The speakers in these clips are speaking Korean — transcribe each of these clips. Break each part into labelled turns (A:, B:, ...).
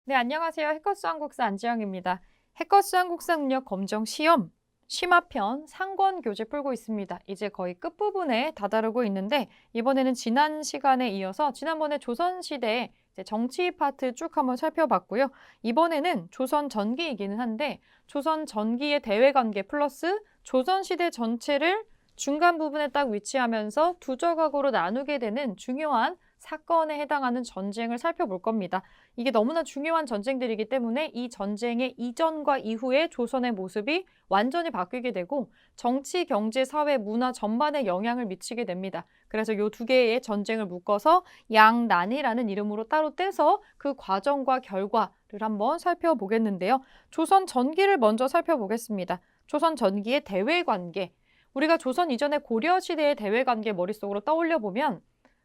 A: 네, 안녕하세요. 해커스 한국사 안지영입니다. 해커스 한국사 능력 검정 시험 심화편 상권 교재 풀고 있습니다. 이제 거의 끝부분에 다다르고 있는데 이번에는 지난 시간에 이어서 지난번에 조선시대 정치 파트 쭉 한번 살펴봤고요. 이번에는 조선 전기이기는 한데 조선 전기의 대외관계 플러스 조선시대 전체를 중간 부분에 딱 위치하면서 두 조각으로 나누게 되는 중요한 사건에 해당하는 전쟁을 살펴볼 겁니다. 이게 너무나 중요한 전쟁들이기 때문에 이 전쟁의 이전과 이후의 조선의 모습이 완전히 바뀌게 되고 정치, 경제, 사회, 문화 전반에 영향을 미치게 됩니다. 그래서 이 두 개의 전쟁을 묶어서 양난이라는 이름으로 따로 떼서 그 과정과 결과를 한번 살펴보겠는데요. 조선 전기를 먼저 살펴보겠습니다. 조선 전기의 대외관계. 우리가 조선 이전의 고려 시대의 대외관계 머릿속으로 떠올려 보면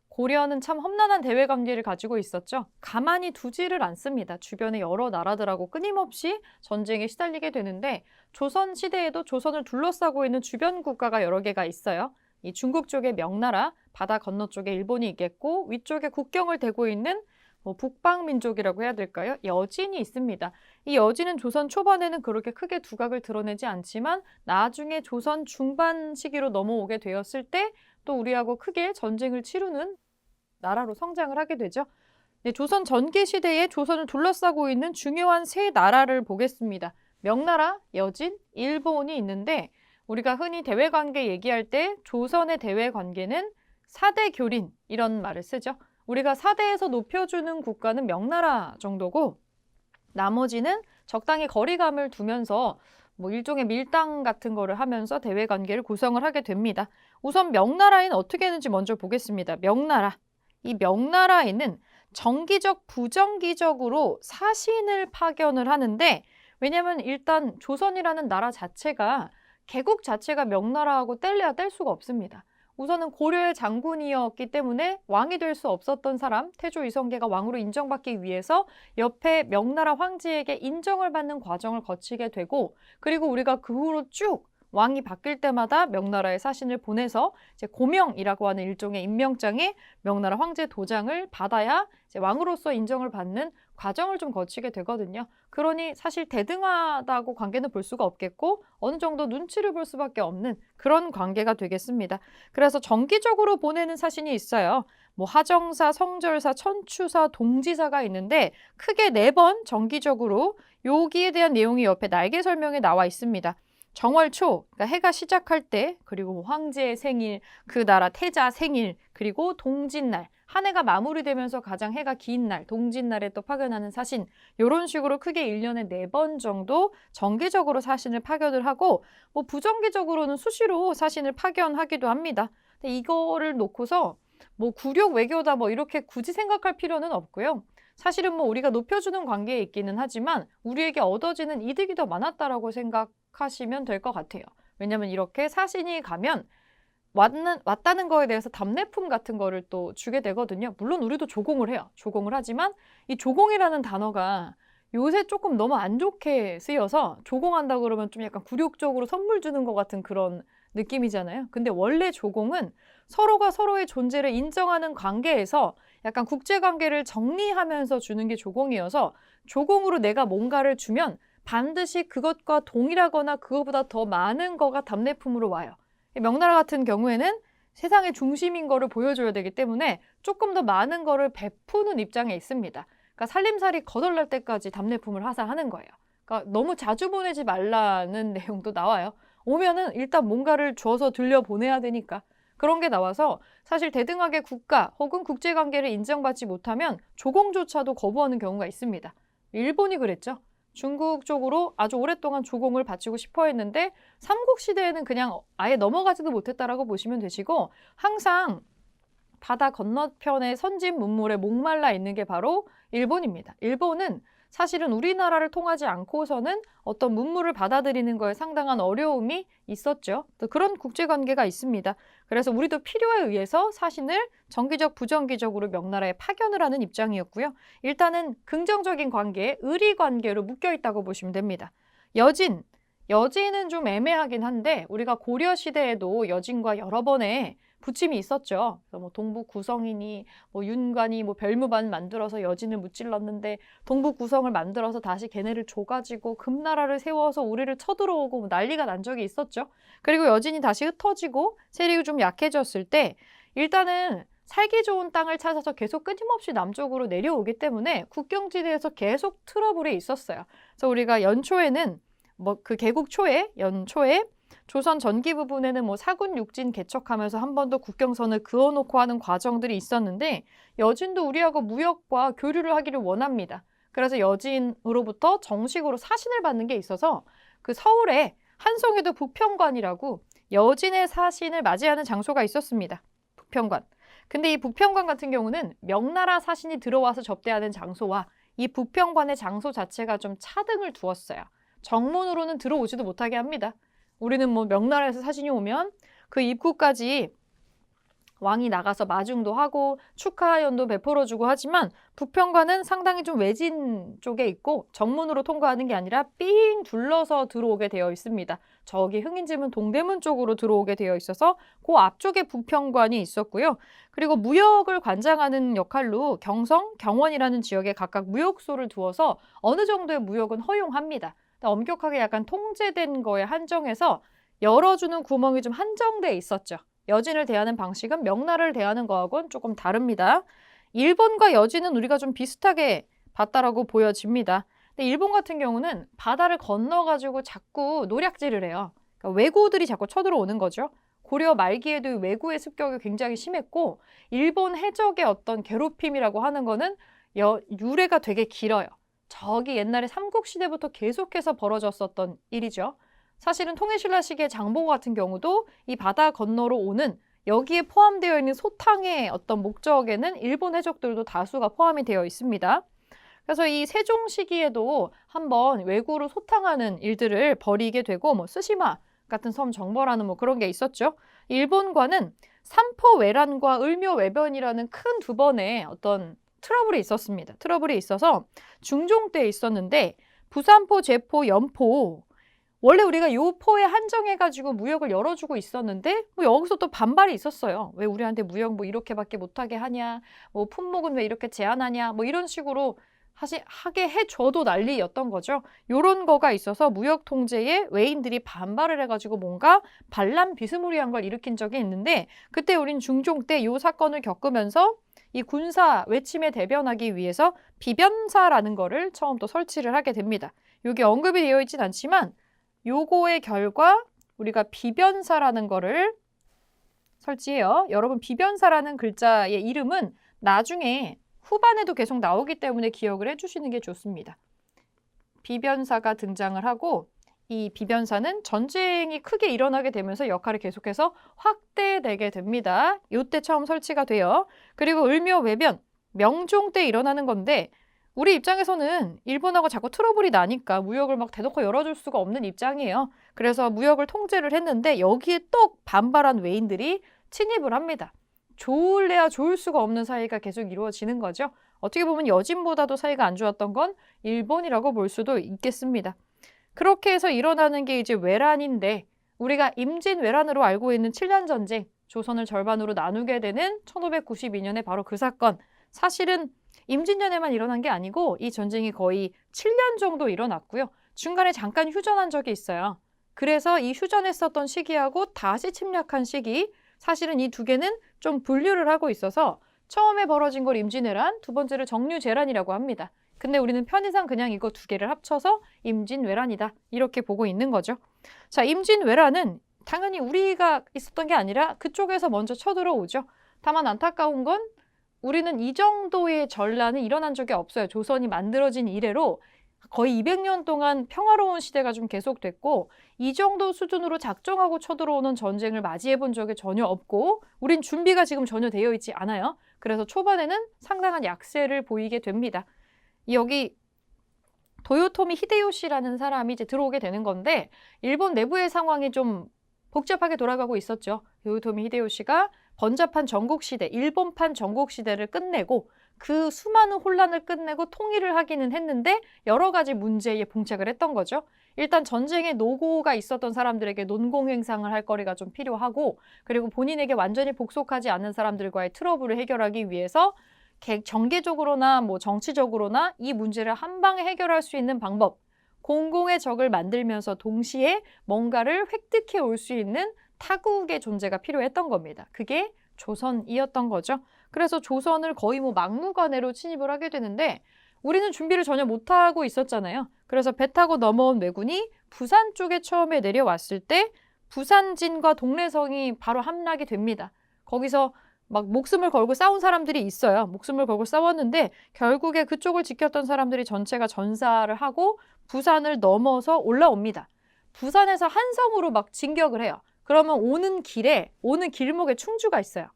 A: 고려는 참 험난한 대외관계를 가지고 있었죠. 가만히 두지를 않습니다. 주변의 여러 나라들하고 끊임없이 전쟁에 시달리게 되는데 조선 시대에도 조선을 둘러싸고 있는 주변 국가가 여러 개가 있어요. 이 중국 쪽에 명나라, 바다 건너 쪽에 일본이 있겠고 위쪽에 국경을 대고 있는 북방민족이라고 해야 될까요? 여진이 있습니다. 이 여진은 조선 초반에는 그렇게 크게 두각을 드러내지 않지만 나중에 조선 중반 시기로 넘어오게 되었을 때 또 우리하고 크게 전쟁을 치르는 나라로 성장을 하게 되죠. 네, 조선 전기 시대에 조선을 둘러싸고 있는 중요한 세 나라를 보겠습니다. 명나라, 여진, 일본이 있는데 우리가 흔히 대외관계 얘기할 때 조선의 대외관계는 사대교린 이런 말을 쓰죠. 우리가 사대에서 높여주는 국가는 명나라 정도고 나머지는 적당히 거리감을 두면서 일종의 밀당 같은 거를 하면서 대외관계를 구성을 하게 됩니다. 우선 명나라에는 어떻게 했는지 먼저 보겠습니다. 명나라. 이 명나라에는 정기적, 부정기적으로 사신을 파견을 하는데 왜냐면 일단 조선이라는 나라 자체가 개국 자체가 명나라하고 뗄래야 뗄 수가 없습니다. 우선은 고려의 장군이었기 때문에 왕이 될 수 없었던 사람, 태조 이성계가 왕으로 인정받기 위해서 옆에 명나라 황제에게 인정을 받는 과정을 거치게 되고 그리고 우리가 그 후로 쭉 왕이 바뀔 때마다 명나라의 사신을 보내서 이제 고명이라고 하는 일종의 임명장에 명나라 황제 도장을 받아야 이제 왕으로서 인정을 받는 과정을 좀 거치게 되거든요. 그러니 사실 대등하다고 관계는 볼 수가 없겠고 어느 정도 눈치를 볼 수밖에 없는 그런 관계가 되겠습니다. 그래서 정기적으로 보내는 사신이 있어요. 하정사, 성절사, 천추사, 동지사가 있는데 크게 4번 정기적으로 여기에 대한 내용이 옆에 날개 설명에 나와 있습니다. 정월초, 그러니까 해가 시작할 때, 그리고 황제의 생일, 그 나라 태자 생일, 그리고 동짓날, 한 해가 마무리되면서 가장 해가 긴 날, 동짓날에 또 파견하는 사신, 이런 식으로 크게 1년에 4번 정도 정기적으로 사신을 파견을 하고, 부정기적으로는 수시로 사신을 파견하기도 합니다. 근데 이거를 놓고서 굴욕 외교다 이렇게 굳이 생각할 필요는 없고요. 사실은 우리가 높여주는 관계에 있기는 하지만 우리에게 얻어지는 이득이 더 많았다라고 생각하시면 될 것 같아요. 왜냐하면 이렇게 사신이 가면 왔다는 거에 대해서 답례품 같은 거를 또 주게 되거든요. 물론 우리도 조공을 해요. 조공을 하지만 이 조공이라는 단어가 요새 조금 너무 안 좋게 쓰여서 조공한다 그러면 좀 약간 굴욕적으로 선물 주는 것 같은 그런 느낌이잖아요. 근데 원래 조공은 서로가 서로의 존재를 인정하는 관계에서 약간 국제관계를 정리하면서 주는 게 조공이어서 조공으로 내가 뭔가를 주면 반드시 그것과 동일하거나 그것보다 더 많은 거가 답례품으로 와요. 명나라 같은 경우에는 세상의 중심인 거를 보여줘야 되기 때문에 조금 더 많은 거를 베푸는 입장에 있습니다. 그러니까 살림살이 거덜날 때까지 답례품을 하사하는 거예요. 그러니까 너무 자주 보내지 말라는 내용도 나와요. 오면은 일단 뭔가를 줘서 들려보내야 되니까. 그런 게 나와서 사실 대등하게 국가 혹은 국제관계를 인정받지 못하면 조공조차도 거부하는 경우가 있습니다. 일본이 그랬죠. 중국 쪽으로 아주 오랫동안 조공을 바치고 싶어 했는데 삼국시대에는 그냥 아예 넘어가지도 못했다라고 보시면 되시고 항상 바다 건너편의 선진 문물에 목말라 있는 게 바로 일본입니다. 일본은 사실은 우리나라를 통하지 않고서는 어떤 문물을 받아들이는 거에 상당한 어려움이 있었죠. 또 그런 국제관계가 있습니다. 그래서 우리도 필요에 의해서 사신을 정기적, 부정기적으로 명나라에 파견을 하는 입장이었고요. 일단은 긍정적인 관계에 의리관계로 묶여있다고 보시면 됩니다. 여진은 좀 애매하긴 한데 우리가 고려시대에도 여진과 여러 번의 부침이 있었죠. 그래서 뭐 동북 구성이니 뭐 윤관이 뭐 별무반 만들어서 여진을 무찔렀는데 동북 구성을 만들어서 다시 걔네를 줘가지고 금나라를 세워서 우리를 쳐들어오고 뭐 난리가 난 적이 있었죠. 그리고 여진이 다시 흩어지고 세력이 좀 약해졌을 때 일단은 살기 좋은 땅을 찾아서 계속 끊임없이 남쪽으로 내려오기 때문에 국경지대에서 계속 트러블이 있었어요. 그래서 우리가 연초에는 뭐 그 개국 초에 연초에 조선 전기 부분에는 뭐 사군 육진 개척하면서 한 번 더 국경선을 그어놓고 하는 과정들이 있었는데 여진도 우리하고 무역과 교류를 하기를 원합니다. 그래서 여진으로부터 정식으로 사신을 받는 게 있어서 그 서울에 한송에도 부평관이라고 여진의 사신을 맞이하는 장소가 있었습니다. 부평관. 근데 이 부평관 같은 경우는 명나라 사신이 들어와서 접대하는 장소와 이 부평관의 장소 자체가 좀 차등을 두었어요. 정문으로는 들어오지도 못하게 합니다. 우리는 뭐 명나라에서 사신이 오면 그 입구까지 왕이 나가서 마중도 하고 축하연도 베풀어주고 하지만 부평관은 상당히 좀 외진 쪽에 있고 정문으로 통과하는 게 아니라 삥 둘러서 들어오게 되어 있습니다. 저기 흥인지문 동대문 쪽으로 들어오게 되어 있어서 그 앞쪽에 부평관이 있었고요. 그리고 무역을 관장하는 역할로 경성, 경원이라는 지역에 각각 무역소를 두어서 어느 정도의 무역은 허용합니다. 엄격하게 약간 통제된 거에 한정해서 열어주는 구멍이 좀 한정돼 있었죠. 여진을 대하는 방식은 명나라를 대하는 거하고는 조금 다릅니다. 일본과 여진은 우리가 좀 비슷하게 봤다라고 보여집니다. 근데 일본 같은 경우는 바다를 건너가지고 자꾸 노략질을 해요. 그러니까 왜구들이 자꾸 쳐들어오는 거죠. 고려 말기에도 왜구의 습격이 굉장히 심했고 일본 해적의 어떤 괴롭힘이라고 하는 거는 유래가 되게 길어요. 저기 옛날에 삼국시대부터 계속해서 벌어졌었던 일이죠. 사실은 통일신라 시기의 장보고 같은 경우도 이 바다 건너로 오는 여기에 포함되어 있는 소탕의 어떤 목적에는 일본 해적들도 다수가 포함이 되어 있습니다. 그래서 이 세종 시기에도 한번 왜구로 소탕하는 일들을 벌이게 되고 뭐 스시마 같은 섬 정벌하는 뭐 그런 게 있었죠. 일본과는 삼포 외란과 을묘 외변이라는 큰 두 번의 어떤 트러블이 있었습니다. 트러블이 있어서 중종 때 있었는데 부산포, 제포, 연포 원래 우리가 요 포에 한정해가지고 무역을 열어주고 있었는데 뭐 여기서 또 반발이 있었어요. 왜 우리한테 무역 뭐 이렇게밖에 못하게 하냐, 뭐 품목은 왜 이렇게 제한하냐, 뭐 이런 식으로 하게 해줘도 난리였던 거죠. 요런 거가 있어서 무역 통제에 외인들이 반발을 해가지고 뭔가 반란 비스무리한 걸 일으킨 적이 있는데 그때 우린 중종 때 요 사건을 겪으면서 이 군사 외침에 대변하기 위해서 비변사라는 거를 처음 또 설치를 하게 됩니다. 요게 언급이 되어 있진 않지만 요거의 결과 우리가 비변사라는 거를 설치해요. 여러분 비변사라는 글자의 이름은 나중에 후반에도 계속 나오기 때문에 기억을 해주시는 게 좋습니다. 비변사가 등장을 하고 이 비변사는 전쟁이 크게 일어나게 되면서 역할을 계속해서 확대되게 됩니다. 요때 처음 설치가 돼요. 그리고 을묘 외변, 명종 때 일어나는 건데 우리 입장에서는 일본하고 자꾸 트러블이 나니까 무역을 막 대놓고 열어줄 수가 없는 입장이에요. 그래서 무역을 통제를 했는데 여기에 또 반발한 외인들이 침입을 합니다. 좋을래야 좋을 수가 없는 사이가 계속 이루어지는 거죠. 어떻게 보면 여진보다도 사이가 안 좋았던 건 일본이라고 볼 수도 있겠습니다. 그렇게 해서 일어나는 게 이제 외란인데 우리가 임진왜란으로 알고 있는 7년 전쟁, 조선을 절반으로 나누게 되는 1592년에 바로 그 사건. 사실은 임진년에만 일어난 게 아니고 이 전쟁이 거의 7년 정도 일어났고요. 중간에 잠깐 휴전한 적이 있어요. 그래서 이 휴전했었던 시기하고 다시 침략한 시기, 사실은 이 두 개는 좀 분류를 하고 있어서 처음에 벌어진 걸 임진왜란, 두 번째를 정류재란이라고 합니다. 근데 우리는 편의상 그냥 이거 두 개를 합쳐서 임진왜란이다 이렇게 보고 있는 거죠. 자, 임진왜란은 당연히 우리가 있었던 게 아니라 그쪽에서 먼저 쳐들어오죠. 다만 안타까운 건 우리는 이 정도의 전란은 일어난 적이 없어요. 조선이 만들어진 이래로 거의 200년 동안 평화로운 시대가 좀 계속됐고 이 정도 수준으로 작정하고 쳐들어오는 전쟁을 맞이해 본 적이 전혀 없고 우린 준비가 지금 전혀 되어 있지 않아요. 그래서 초반에는 상당한 약세를 보이게 됩니다. 여기 도요토미 히데요시라는 사람이 이제 들어오게 되는 건데 일본 내부의 상황이 좀 복잡하게 돌아가고 있었죠. 도요토미 히데요시가 번잡한 전국시대, 일본판 전국시대를 끝내고 그 수많은 혼란을 끝내고 통일을 하기는 했는데 여러 가지 문제에 봉착을 했던 거죠. 일단 전쟁에 노고가 있었던 사람들에게 논공행상을 할 거리가 좀 필요하고, 그리고 본인에게 완전히 복속하지 않는 사람들과의 트러블을 해결하기 위해서 정계적으로나 뭐 정치적으로나 이 문제를 한 방에 해결할 수 있는 방법, 공공의 적을 만들면서 동시에 뭔가를 획득해 올 수 있는 타국의 존재가 필요했던 겁니다. 그게 조선이었던 거죠. 그래서 조선을 거의 뭐 막무가내로 침입을 하게 되는데 우리는 준비를 전혀 못하고 있었잖아요. 그래서 배 타고 넘어온 왜군이 부산 쪽에 처음에 내려왔을 때 부산진과 동래성이 바로 함락이 됩니다. 거기서 막 목숨을 걸고 싸운 사람들이 있어요. 목숨을 걸고 싸웠는데 결국에 그쪽을 지켰던 사람들이 전체가 전사를 하고 부산을 넘어서 올라옵니다. 부산에서 한성으로 막 진격을 해요. 그러면 오는 길목에 충주가 있어요.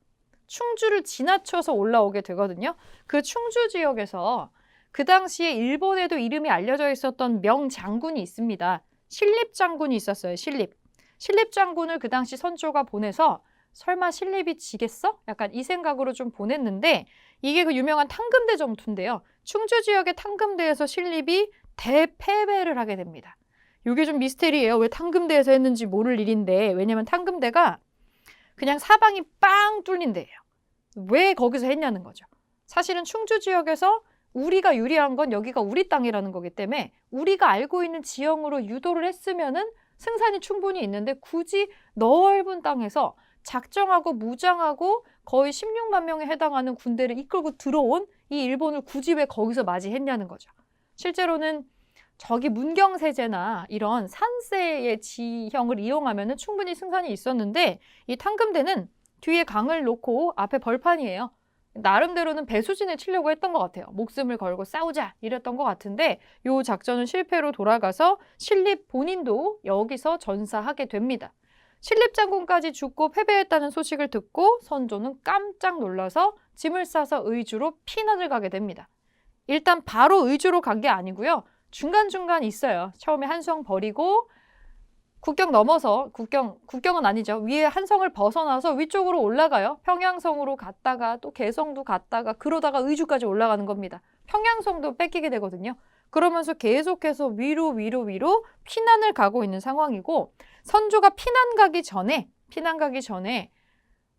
A: 충주를 지나쳐서 올라오게 되거든요. 그 충주 지역에서 그 당시에 일본에도 이름이 알려져 있었던 명장군이 있습니다. 신립장군이 있었어요. 신립장군을 그 당시 선조가 보내서 설마 신립이 지겠어? 약간 이 생각으로 좀 보냈는데 이게 그 유명한 탕금대 전투인데요. 충주 지역의 탕금대에서 신립이 대패배를 하게 됩니다. 이게 좀 미스테리예요. 왜 탕금대에서 했는지 모를 일인데, 왜냐면 탕금대가 그냥 사방이 빵 뚫린 데예요. 왜 거기서 했냐는 거죠. 사실은 충주 지역에서 우리가 유리한 건 여기가 우리 땅이라는 거기 때문에 우리가 알고 있는 지형으로 유도를 했으면은 승산이 충분히 있는데 굳이 넓은 땅에서 작정하고 무장하고 거의 16만 명에 해당하는 군대를 이끌고 들어온 이 일본을 굳이 왜 거기서 맞이했냐는 거죠. 실제로는 저기 문경세제나 이런 산세의 지형을 이용하면 충분히 승산이 있었는데 이 탕금대는 뒤에 강을 놓고 앞에 벌판이에요. 나름대로는 배수진을 치려고 했던 것 같아요. 목숨을 걸고 싸우자 이랬던 것 같은데 이 작전은 실패로 돌아가서 신립 본인도 여기서 전사하게 됩니다. 신립장군까지 죽고 패배했다는 소식을 듣고 선조는 깜짝 놀라서 짐을 싸서 의주로 피난을 가게 됩니다. 일단 바로 의주로 간 게 아니고요. 중간중간 있어요. 처음에 한성 버리고 국경 넘어서, 국경은 아니죠. 위에 한성을 벗어나서 위쪽으로 올라가요. 평양성으로 갔다가 또 개성도 갔다가 그러다가 의주까지 올라가는 겁니다. 평양성도 뺏기게 되거든요. 그러면서 계속해서 위로 피난을 가고 있는 상황이고 선조가 피난 가기 전에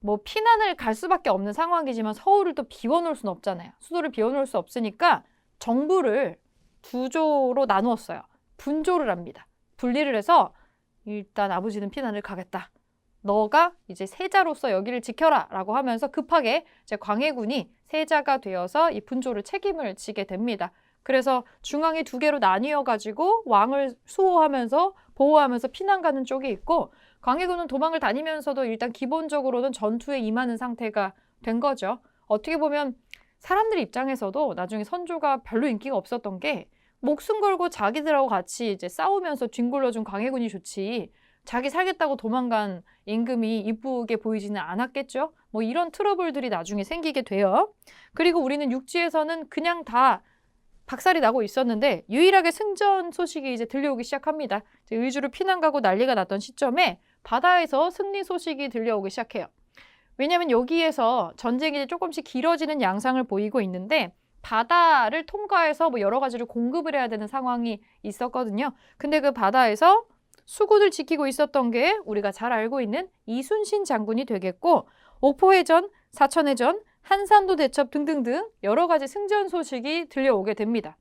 A: 뭐 피난을 갈 수밖에 없는 상황이지만 서울을 또 비워놓을 수는 없잖아요. 수도를 비워놓을 수 없으니까 정부를 두 조로 나누었어요. 분조를 합니다. 분리를 해서 일단 아버지는 피난을 가겠다. 너가 이제 세자로서 여기를 지켜라 라고 하면서 급하게 이제 광해군이 세자가 되어서 이 분조를 책임을 지게 됩니다. 그래서 중앙이 두 개로 나뉘어가지고 왕을 수호하면서 보호하면서 피난 가는 쪽이 있고 광해군은 도망을 다니면서도 일단 기본적으로는 전투에 임하는 상태가 된 거죠. 어떻게 보면 사람들 입장에서도 나중에 선조가 별로 인기가 없었던 게 목숨 걸고 자기들하고 같이 이제 싸우면서 뒹굴러준 광해군이 좋지 자기 살겠다고 도망간 임금이 이쁘게 보이지는 않았겠죠. 뭐 이런 트러블들이 나중에 생기게 돼요. 그리고 우리는 육지에서는 그냥 다 박살이 나고 있었는데 유일하게 승전 소식이 이제 들려오기 시작합니다. 이제 의주로 피난 가고 난리가 났던 시점에 바다에서 승리 소식이 들려오기 시작해요. 왜냐하면 여기에서 전쟁이 조금씩 길어지는 양상을 보이고 있는데 바다를 통과해서 뭐 여러 가지를 공급을 해야 되는 상황이 있었거든요. 근데 그 바다에서 수군을 지키고 있었던 게 우리가 잘 알고 있는 이순신 장군이 되겠고 옥포해전, 사천해전, 한산도 대첩 등등등 여러 가지 승전 소식이 들려오게 됩니다.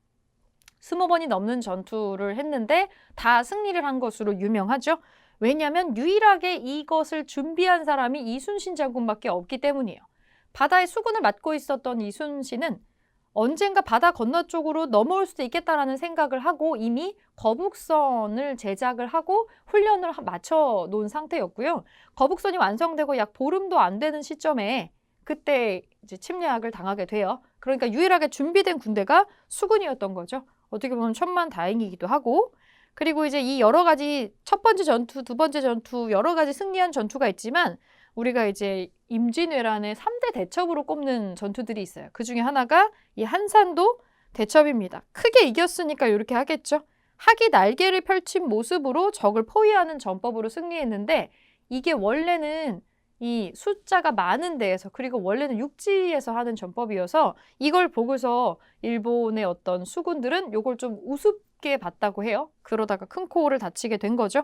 A: 20번이 넘는 전투를 했는데 다 승리를 한 것으로 유명하죠. 왜냐하면 유일하게 이것을 준비한 사람이 이순신 장군밖에 없기 때문이에요. 바다에 수군을 맡고 있었던 이순신은 언젠가 바다 건너쪽으로 넘어올 수도 있겠다라는 생각을 하고 이미 거북선을 제작을 하고 훈련을 마쳐 놓은 상태였고요. 거북선이 완성되고 약 보름도 안 되는 시점에 그때 이제 침략을 당하게 돼요. 그러니까 유일하게 준비된 군대가 수군이었던 거죠. 어떻게 보면 천만다행이기도 하고 그리고 이제 이 여러 가지 첫 번째 전투, 두 번째 전투 여러 가지 승리한 전투가 있지만 우리가 이제 임진왜란의 3대 대첩으로 꼽는 전투들이 있어요. 그 중에 하나가 이 한산도 대첩입니다. 크게 이겼으니까 이렇게 하겠죠. 학이 날개를 펼친 모습으로 적을 포위하는 전법으로 승리했는데 이게 원래는 이 숫자가 많은 데에서, 그리고 원래는 육지에서 하는 전법이어서 이걸 보고서 일본의 어떤 수군들은 요걸 좀 우습게 봤다고 해요. 그러다가 큰 코를 다치게 된 거죠.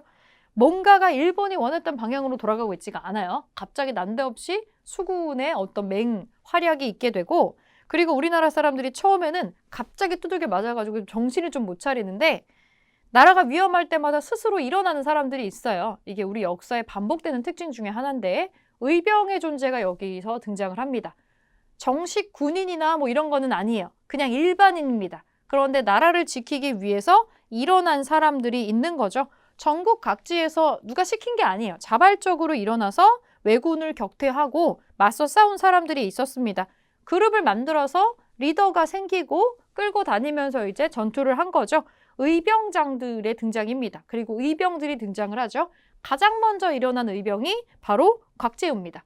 A: 뭔가가 일본이 원했던 방향으로 돌아가고 있지가 않아요. 갑자기 난데없이 수군의 어떤 활약이 있게 되고, 그리고 우리나라 사람들이 처음에는 갑자기 두들겨 맞아가지고 정신을 좀 못 차리는데, 나라가 위험할 때마다 스스로 일어나는 사람들이 있어요. 이게 우리 역사에 반복되는 특징 중에 하나인데, 의병의 존재가 여기서 등장을 합니다. 정식 군인이나 뭐 이런 거는 아니에요. 그냥 일반인입니다. 그런데 나라를 지키기 위해서 일어난 사람들이 있는 거죠. 전국 각지에서 누가 시킨 게 아니에요. 자발적으로 일어나서 왜군을 격퇴하고 맞서 싸운 사람들이 있었습니다. 그룹을 만들어서 리더가 생기고 끌고 다니면서 이제 전투를 한 거죠. 의병장들의 등장입니다. 그리고 의병들이 등장을 하죠. 가장 먼저 일어난 의병이 바로 곽재우입니다.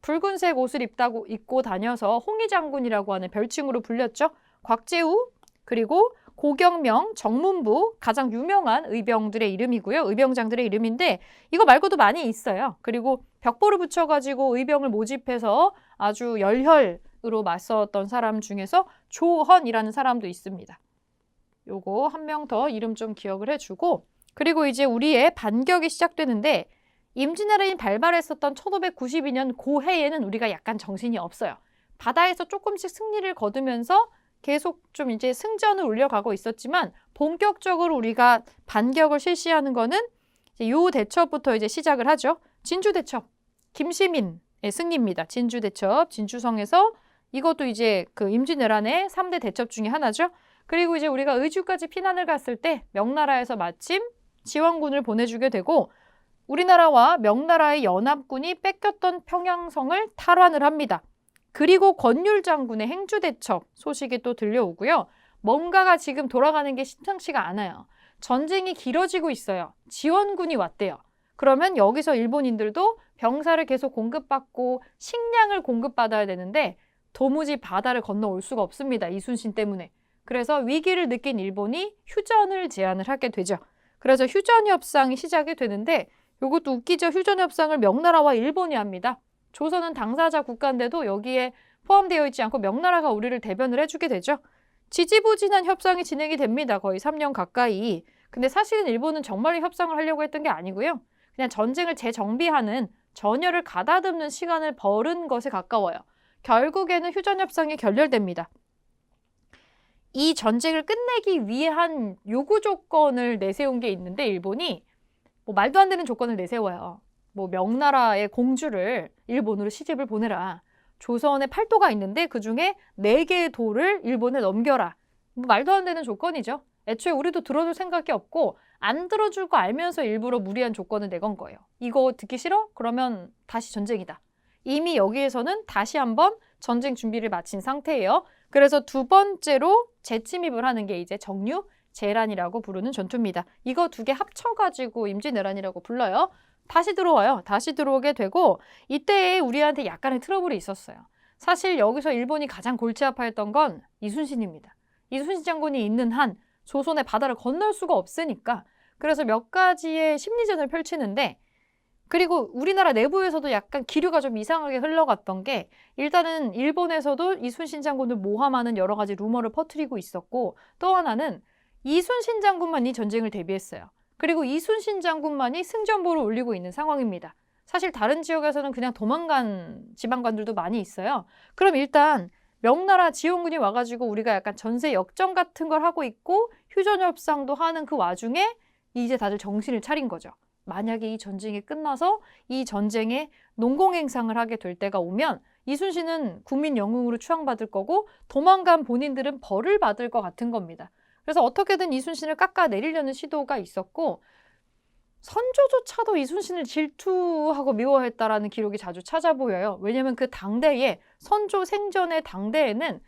A: 붉은색 옷을 입고 다녀서 홍의장군이라고 하는 별칭으로 불렸죠. 곽재우, 그리고 고경명, 정문부, 가장 유명한 의병들의 이름이고요. 의병장들의 이름인데 이거 말고도 많이 있어요. 그리고 벽보를 붙여가지고 의병을 모집해서 아주 열혈으로 맞섰던 사람 중에서 조헌이라는 사람도 있습니다. 요거 한 명 더 이름 좀 기억을 해주고, 그리고 이제 우리의 반격이 시작되는데, 임진왜란이 발발했었던 1592년 고해에는 우리가 약간 정신이 없어요. 바다에서 조금씩 승리를 거두면서 계속 좀 이제 승전을 올려가고 있었지만, 본격적으로 우리가 반격을 실시하는 거는 이제 요 대첩부터 이제 시작을 하죠. 진주대첩, 김시민의 승리입니다. 진주대첩, 진주성에서 이것도 이제 그 임진왜란의 3대 대첩 중에 하나죠. 그리고 이제 우리가 의주까지 피난을 갔을 때 명나라에서 마침 지원군을 보내주게 되고, 우리나라와 명나라의 연합군이 뺏겼던 평양성을 탈환을 합니다. 그리고 권율 장군의 행주대첩 소식이 또 들려오고요. 뭔가가 지금 돌아가는 게 심상치가 않아요. 전쟁이 길어지고 있어요. 지원군이 왔대요. 그러면 여기서 일본인들도 병사를 계속 공급받고 식량을 공급받아야 되는데 도무지 바다를 건너올 수가 없습니다. 이순신 때문에. 그래서 위기를 느낀 일본이 휴전을 제안을 하게 되죠. 그래서 휴전협상이 시작이 되는데, 이것도 웃기죠. 휴전협상을 명나라와 일본이 합니다. 조선은 당사자 국가인데도 여기에 포함되어 있지 않고 명나라가 우리를 대변을 해주게 되죠. 지지부진한 협상이 진행이 됩니다. 거의 3년 가까이. 근데 사실은 일본은 정말로 협상을 하려고 했던 게 아니고요. 그냥 전쟁을 재정비하는, 전열을 가다듬는 시간을 벌은 것에 가까워요. 결국에는 휴전협상이 결렬됩니다. 이 전쟁을 끝내기 위한 요구 조건을 내세운 게 있는데, 일본이 뭐 말도 안 되는 조건을 내세워요. 뭐 명나라의 공주를 일본으로 시집을 보내라. 조선에 8도가 있는데 그중에 4개의 도를 일본에 넘겨라. 뭐 말도 안 되는 조건이죠. 애초에 우리도 들어줄 생각이 없고 안 들어줄 거 알면서 일부러 무리한 조건을 내건 거예요. 이거 듣기 싫어? 그러면 다시 전쟁이다. 이미 여기에서는 다시 한번 전쟁 준비를 마친 상태예요. 그래서 두 번째로 재침입을 하는 게 이제 정유재란이라고 부르는 전투입니다. 이거 2개 합쳐가지고 임진왜란이라고 불러요. 다시 들어와요. 다시 들어오게 되고, 이때에 우리한테 약간의 트러블이 있었어요. 사실 여기서 일본이 가장 골치 아파했던 건 이순신입니다. 이순신 장군이 있는 한 조선의 바다를 건널 수가 없으니까, 그래서 몇 가지의 심리전을 펼치는데, 그리고 우리나라 내부에서도 약간 기류가 좀 이상하게 흘러갔던 게, 일단은 일본에서도 이순신 장군을 모함하는 여러 가지 루머를 퍼뜨리고 있었고, 또 하나는 이순신 장군만 이 전쟁을 대비했어요. 그리고 이순신 장군만이 승전보를 올리고 있는 상황입니다. 사실 다른 지역에서는 그냥 도망간 지방관들도 많이 있어요. 그럼 일단 명나라 지원군이 와가지고 우리가 약간 전세 역전 같은 걸 하고 있고 휴전협상도 하는 그 와중에 이제 다들 정신을 차린 거죠. 만약에 이 전쟁이 끝나서 이 전쟁에 농공행상을 하게 될 때가 오면 이순신은 국민 영웅으로 추앙받을 거고 도망간 본인들은 벌을 받을 것 같은 겁니다. 그래서 어떻게든 이순신을 깎아내리려는 시도가 있었고, 선조조차도 이순신을 질투하고 미워했다라는 기록이 자주 찾아 보여요. 왜냐하면 그 당대에, 선조 생전의 당대에는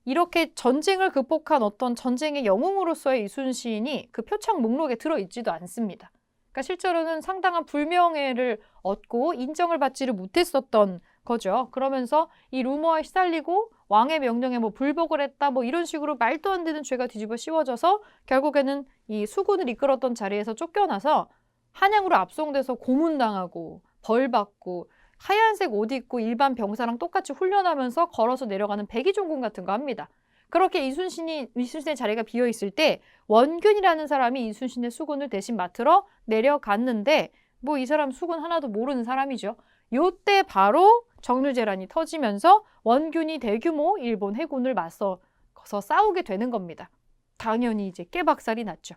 A: 이렇게 전쟁을 극복한 어떤 전쟁의 영웅으로서의 이순신이 그 표창 목록에 들어있지도 않습니다. 그러니까 실제로는 상당한 불명예를 얻고 인정을 받지를 못했었던 거죠. 그러면서 이 루머에 시달리고 왕의 명령에 뭐 불복을 했다 뭐 이런 식으로 말도 안 되는 죄가 뒤집어 씌워져서 결국에는 이 수군을 이끌었던 자리에서 쫓겨나서 한양으로 압송돼서 고문당하고 벌받고 하얀색 옷 입고 일반 병사랑 똑같이 훈련하면서 걸어서 내려가는 백의종군 같은 거 합니다. 그렇게 이순신의 자리가 비어 있을 때 원균이라는 사람이 이순신의 수군을 대신 맡으러 내려갔는데 뭐 이 사람 수군 하나도 모르는 사람이죠. 요때 바로 정류재란이 터지면서 원균이 대규모 일본 해군을 맞서서 싸우게 되는 겁니다. 당연히 이제 깨박살이 났죠.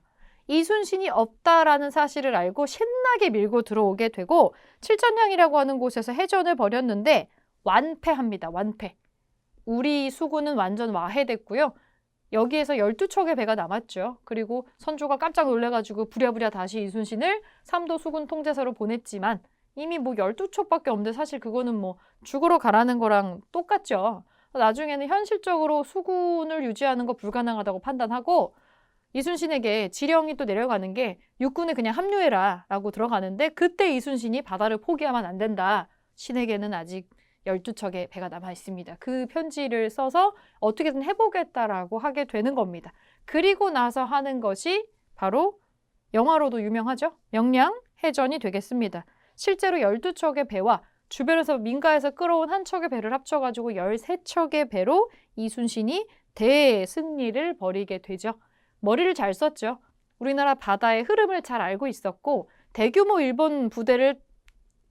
A: 이순신이 없다라는 사실을 알고 신나게 밀고 들어오게 되고 칠천량이라고 하는 곳에서 해전을 벌였는데 완패합니다. 완패. 우리 수군은 완전 와해됐고요. 여기에서 12척의 배가 남았죠. 그리고 선조가 깜짝 놀래가지고 부랴부랴 다시 이순신을 삼도 수군 통제사로 보냈지만 이미 뭐 12척밖에 없는데 사실 그거는 뭐 죽으러 가라는 거랑 똑같죠. 나중에는 현실적으로 수군을 유지하는 거 불가능하다고 판단하고 이순신에게 지령이 또 내려가는 게 육군에 그냥 합류해라 라고 들어가는데 그때 이순신이 바다를 포기하면 안 된다. 신에게는 아직 12척의 배가 남아 있습니다. 그 편지를 써서 어떻게든 해보겠다라고 하게 되는 겁니다. 그리고 나서 하는 것이 바로 영화로도 유명하죠. 명량해전이 되겠습니다. 실제로 12척의 배와 주변에서 민가에서 끌어온 한 척의 배를 합쳐가지고 13척의 배로 이순신이 대승리를 벌이게 되죠. 머리를 잘 썼죠. 우리나라 바다의 흐름을 잘 알고 있었고 대규모 일본 부대를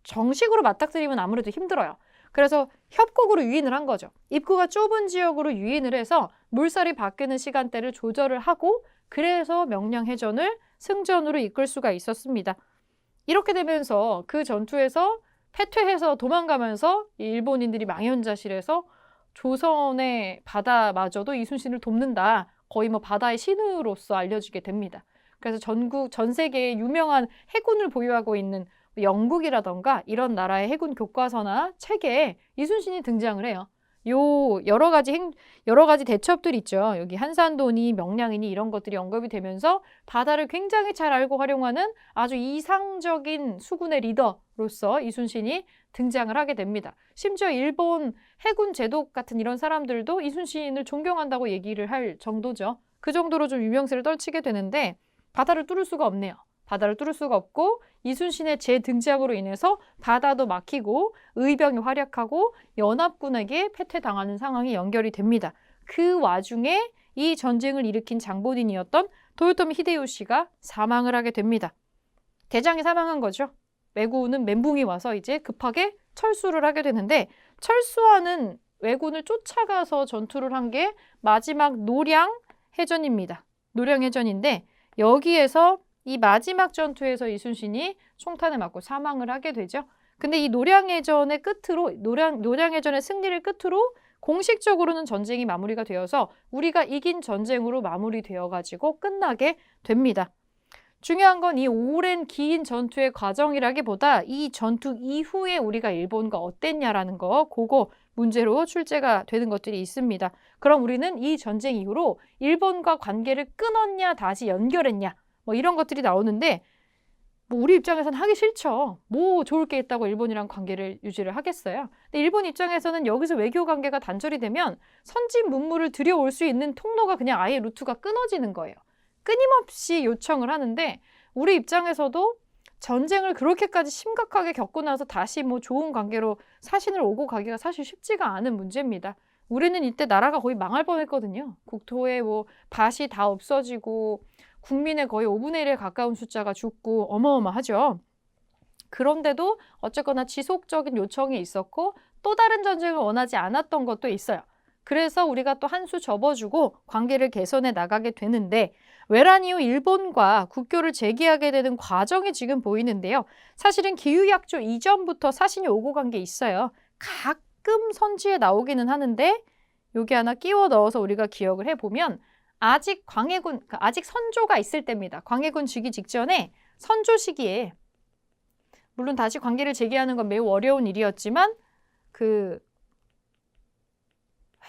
A: 정식으로 맞닥뜨리면 아무래도 힘들어요. 그래서 협곡으로 유인을 한 거죠. 입구가 좁은 지역으로 유인을 해서 물살이 바뀌는 시간대를 조절을 하고 그래서 명량해전을 승전으로 이끌 수가 있었습니다. 이렇게 되면서 그 전투에서 패퇴해서 도망가면서 일본인들이 망연자실해서 조선의 바다마저도 이순신을 돕는다. 거의 뭐 바다의 신으로서 알려지게 됩니다. 그래서 전 세계에 유명한 해군을 보유하고 있는 영국이라던가 이런 나라의 해군 교과서나 책에 이순신이 등장을 해요. 여러 가지 대첩들 있죠. 여기 한산도니 명량이니 이런 것들이 언급이 되면서 바다를 굉장히 잘 알고 활용하는 아주 이상적인 수군의 리더로서 이순신이 등장을 하게 됩니다. 심지어 일본 해군 제독 같은 이런 사람들도 이순신을 존경한다고 얘기를 할 정도죠. 그 정도로 좀 유명세를 떨치게 되는데 바다를 뚫을 수가 없네요. 바다를 뚫을 수가 없고 이순신의 재등장으로 인해서 바다도 막히고 의병이 활약하고 연합군에게 패퇴당하는 상황이 연결이 됩니다. 그 와중에 이 전쟁을 일으킨 장본인이었던 도요토미 히데요시가 사망을 하게 됩니다. 대장이 사망한 거죠. 왜군은 멘붕이 와서 이제 급하게 철수를 하게 되는데 철수하는 왜군을 쫓아가서 전투를 한 게 마지막 노량해전입니다. 노량해전인데 여기에서 이 마지막 전투에서 이순신이 총탄을 맞고 사망을 하게 되죠. 근데 이 노량해전의 끝으로 노량해전의 승리를 끝으로 공식적으로는 전쟁이 마무리가 되어서 우리가 이긴 전쟁으로 마무리되어 가지고 끝나게 됩니다. 중요한 건 이 오랜 긴 전투의 과정이라기보다 이 전투 이후에 우리가 일본과 어땠냐라는 거 그거 문제로 출제가 되는 것들이 있습니다. 그럼 우리는 이 전쟁 이후로 일본과 관계를 끊었냐 다시 연결했냐 뭐 이런 것들이 나오는데 뭐 우리 입장에서는 하기 싫죠. 뭐 좋을 게 있다고 일본이랑 관계를 유지를 하겠어요. 근데 일본 입장에서는 여기서 외교 관계가 단절이 되면 선진 문물을 들여올 수 있는 통로가 그냥 아예 루트가 끊어지는 거예요. 끊임없이 요청을 하는데 우리 입장에서도 전쟁을 그렇게까지 심각하게 겪고 나서 다시 뭐 좋은 관계로 사신을 오고 가기가 사실 쉽지가 않은 문제입니다. 우리는 이때 나라가 거의 망할 뻔했거든요. 국토에 뭐 밭이 다 없어지고 국민의 거의 5분의 1에 가까운 숫자가 죽고 어마어마하죠. 그런데도 어쨌거나 지속적인 요청이 있었고 또 다른 전쟁을 원하지 않았던 것도 있어요. 그래서 우리가 또 한 수 접어주고 관계를 개선해 나가게 되는데 외란 이후 일본과 국교를 재개하게 되는 과정이 지금 보이는데요. 사실은 기후약조 이전부터 사신이 오고 간 게 있어요. 가끔 선지에 나오기는 하는데 여기 하나 끼워 넣어서 우리가 기억을 해보면 아직 아직 선조가 있을 때입니다. 광해군 즉위 직전에 선조 시기에 물론 다시 관계를 재개하는 건 매우 어려운 일이었지만 그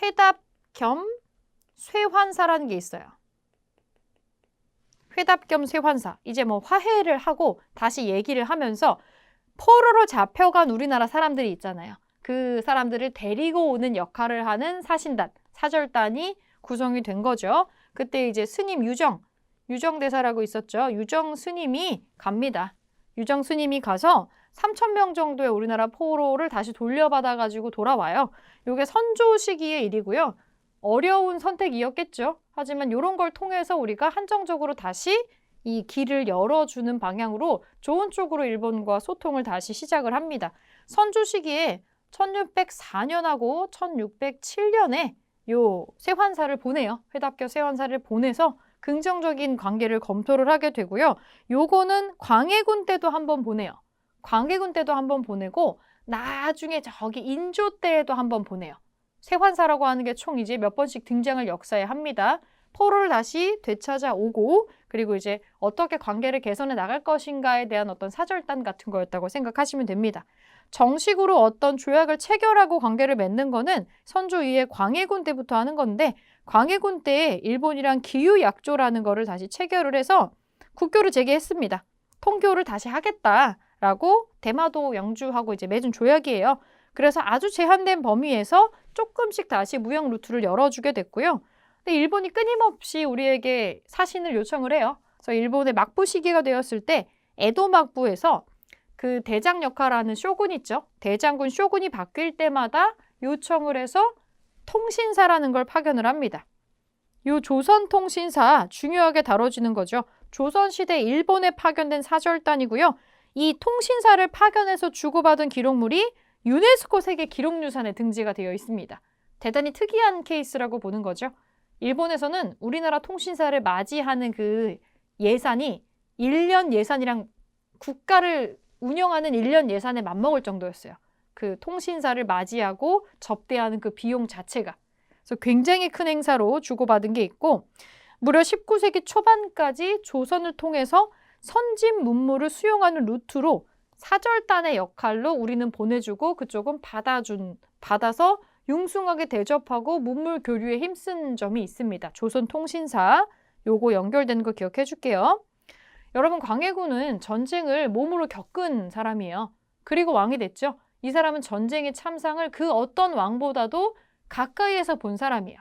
A: 회답 겸 쇠환사라는 게 있어요. 회답 겸 쇠환사. 이제 뭐 화해를 하고 다시 얘기를 하면서 포로로 잡혀간 우리나라 사람들이 있잖아요. 그 사람들을 데리고 오는 역할을 하는 사신단, 사절단이 구성이 된 거죠. 그때 이제 스님 유정대사라고 있었죠. 유정 스님이 갑니다. 유정 스님이 가서 3,000명 정도의 우리나라 포로를 다시 돌려받아가지고 돌아와요. 이게 선조 시기의 일이고요. 어려운 선택이었겠죠. 하지만 이런 걸 통해서 우리가 한정적으로 다시 이 길을 열어주는 방향으로 좋은 쪽으로 일본과 소통을 다시 시작을 합니다. 선조 시기에 1604년하고 1607년에 요 세환사를 보내요. 회답교 세환사를 보내서 긍정적인 관계를 검토를 하게 되고요. 요거는 광해군 때도 한번 보내요. 광해군 때도 한번 보내고 나중에 저기 인조 때에도 한번 보내요. 세환사라고 하는 게 총 이제 몇 번씩 등장을 역사에 합니다. 포로를 다시 되찾아오고 그리고 이제 어떻게 관계를 개선해 나갈 것인가에 대한 어떤 사절단 같은 거였다고 생각하시면 됩니다. 정식으로 어떤 조약을 체결하고 관계를 맺는 거는 선조 이후에 광해군 때부터 하는 건데 광해군 때에 일본이랑 기유약조라는 거를 다시 체결을 해서 국교를 재개했습니다. 통교를 다시 하겠다라고 대마도 영주하고 이제 맺은 조약이에요. 그래서 아주 제한된 범위에서 조금씩 다시 무역 루트를 열어주게 됐고요. 근데 일본이 끊임없이 우리에게 사신을 요청을 해요. 그래서 일본의 막부 시기가 되었을 때 에도 막부에서 그 대장 역할하는 쇼군 있죠. 대장군 쇼군이 바뀔 때마다 요청을 해서 통신사라는 걸 파견을 합니다. 요 조선통신사 중요하게 다뤄지는 거죠. 조선시대 일본에 파견된 사절단이고요. 이 통신사를 파견해서 주고받은 기록물이 유네스코 세계 기록유산에 등재가 되어 있습니다. 대단히 특이한 케이스라고 보는 거죠. 일본에서는 우리나라 통신사를 맞이하는 그 예산이 1년 예산이랑 국가를 운영하는 1년 예산에 맞먹을 정도였어요. 그 통신사를 맞이하고 접대하는 그 비용 자체가. 그래서 굉장히 큰 행사로 주고받은 게 있고 무려 19세기 초반까지 조선을 통해서 선진 문물을 수용하는 루트로 사절단의 역할로 우리는 보내주고 그쪽은 받아서 융숭하게 대접하고 문물 교류에 힘쓴 점이 있습니다. 조선통신사 요거 연결되는 거 기억해 줄게요. 여러분 광해군은 전쟁을 몸으로 겪은 사람이에요. 그리고 왕이 됐죠. 이 사람은 전쟁의 참상을 그 어떤 왕보다도 가까이에서 본 사람이에요.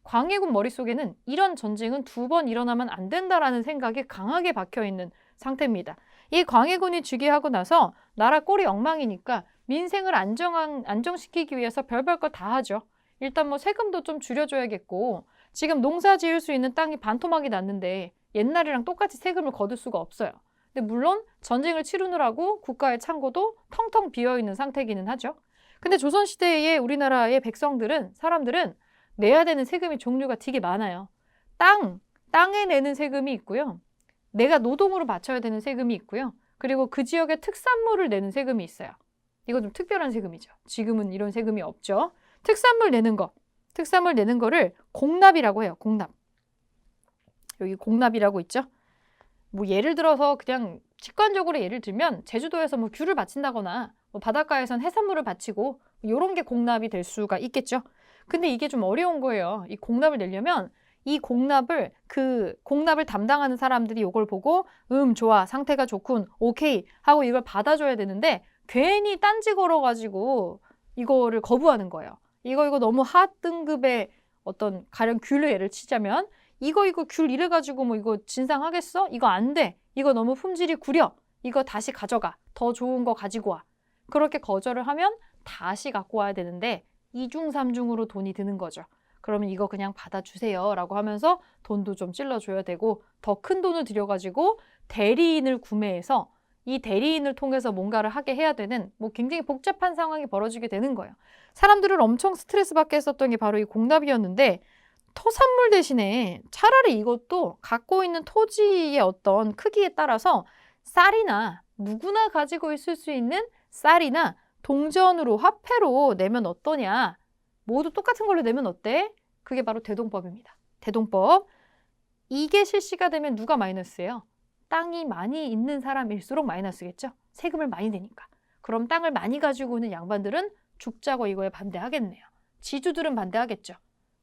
A: 광해군 머릿속에는 이런 전쟁은 2번 일어나면 안 된다라는 생각이 강하게 박혀있는 상태입니다. 이 광해군이 즉위하고 나서 나라 꼴이 엉망이니까 민생을 안정시키기 위해서 별별 거 다 하죠. 일단 뭐 세금도 좀 줄여줘야겠고 지금 농사 지을 수 있는 땅이 반토막이 났는데 옛날이랑 똑같이 세금을 거둘 수가 없어요. 근데 물론 전쟁을 치르느라고 국가의 창고도 텅텅 비어있는 상태이기는 하죠. 근데 조선시대의 우리나라의 사람들은 내야 되는 세금이 종류가 되게 많아요. 땅에 내는 세금이 있고요. 내가 노동으로 바쳐야 되는 세금이 있고요. 그리고 그 지역의 특산물을 내는 세금이 있어요. 이거 좀 특별한 세금이죠. 지금은 이런 세금이 없죠. 특산물 내는 거를 공납이라고 해요. 공납. 여기 공납이라고 있죠. 뭐 예를 들어서 그냥 직관적으로 예를 들면 제주도에서 뭐 귤을 바친다거나 뭐 바닷가에선 해산물을 바치고 이런 게 공납이 될 수가 있겠죠. 근데 이게 좀 어려운 거예요. 이 공납을 내려면 이 공납을 담당하는 사람들이 이걸 보고 좋아, 상태가 좋군, 오케이 하고 이걸 받아줘야 되는데 괜히 딴지 걸어가지고 이거를 거부하는 거예요. 이거 너무 하등급의 어떤 가령 귤을 예를 치자면 이거 귤 이래가지고 뭐 이거 진상하겠어? 이거 안 돼. 이거 너무 품질이 구려. 이거 다시 가져가. 더 좋은 거 가지고 와. 그렇게 거절을 하면 다시 갖고 와야 되는데 2중, 3중으로 돈이 드는 거죠. 그러면 이거 그냥 받아주세요 라고 하면서 돈도 좀 찔러줘야 되고 더 큰 돈을 들여가지고 대리인을 구매해서 이 대리인을 통해서 뭔가를 하게 해야 되는 뭐 굉장히 복잡한 상황이 벌어지게 되는 거예요. 사람들을 엄청 스트레스 받게 했었던 게 바로 이 공납이었는데 토산물 대신에 차라리 이것도 갖고 있는 토지의 어떤 크기에 따라서 쌀이나 누구나 가지고 있을 수 있는 쌀이나 동전으로 화폐로 내면 어떠냐. 모두 똑같은 걸로 내면 어때? 그게 바로 대동법입니다. 대동법. 이게 실시가 되면 누가 마이너스예요? 땅이 많이 있는 사람일수록 마이너스겠죠? 세금을 많이 내니까. 그럼 땅을 많이 가지고 있는 양반들은 죽자고 이거에 반대하겠네요. 지주들은 반대하겠죠.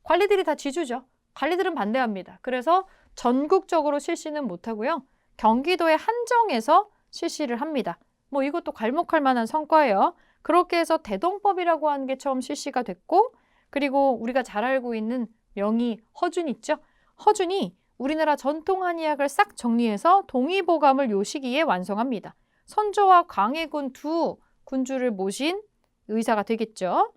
A: 관리들이 다 지주죠. 관리들은 반대합니다. 그래서 전국적으로 실시는 못하고요. 경기도에 한정해서 실시를 합니다. 뭐 이것도 괄목할 만한 성과예요. 그렇게 해서 대동법이라고 하는 게 처음 실시가 됐고 그리고 우리가 잘 알고 있는 명의 허준 있죠? 허준이 우리나라 전통 한의학을 싹 정리해서 동의보감을 요 시기에 완성합니다. 선조와 광해군 두 군주를 모신 의사가 되겠죠.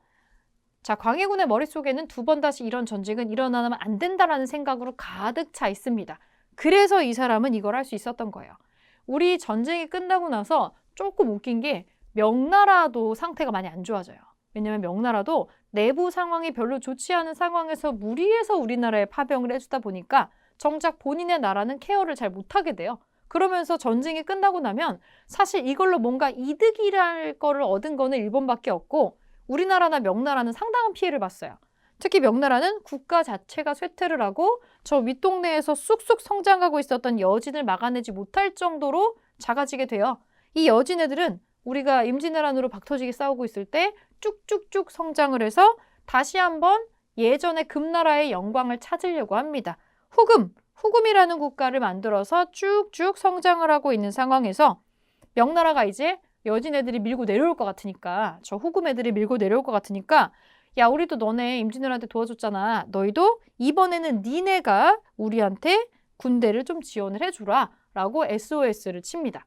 A: 자, 광해군의 머릿속에는 두 번 다시 이런 전쟁은 일어나면 안 된다라는 생각으로 가득 차 있습니다. 그래서 이 사람은 이걸 할 수 있었던 거예요. 우리 전쟁이 끝나고 나서 조금 웃긴 게 명나라도 상태가 많이 안 좋아져요. 왜냐하면 명나라도 내부 상황이 별로 좋지 않은 상황에서 무리해서 우리나라에 파병을 해주다 보니까 정작 본인의 나라는 케어를 잘 못하게 돼요. 그러면서 전쟁이 끝나고 나면 사실 이걸로 뭔가 이득이랄 거를 얻은 거는 일본밖에 없고 우리나라나 명나라는 상당한 피해를 봤어요. 특히 명나라는 국가 자체가 쇠퇴를 하고 저 윗동네에서 쑥쑥 성장하고 있었던 여진을 막아내지 못할 정도로 작아지게 돼요. 이 여진애들은 우리가 임진왜란으로 박터지게 싸우고 있을 때 쭉쭉쭉 성장을 해서 다시 한번 예전의 금나라의 영광을 찾으려고 합니다. 후금이라는 국가를 만들어서 쭉쭉 성장을 하고 있는 상황에서 명나라가 이제 여진 애들이 밀고 내려올 것 같으니까 저 후금 애들이 밀고 내려올 것 같으니까 야, 우리도 너네 임진왜란한테 도와줬잖아. 너희도 이번에는 니네가 우리한테 군대를 좀 지원을 해주라 라고 SOS를 칩니다.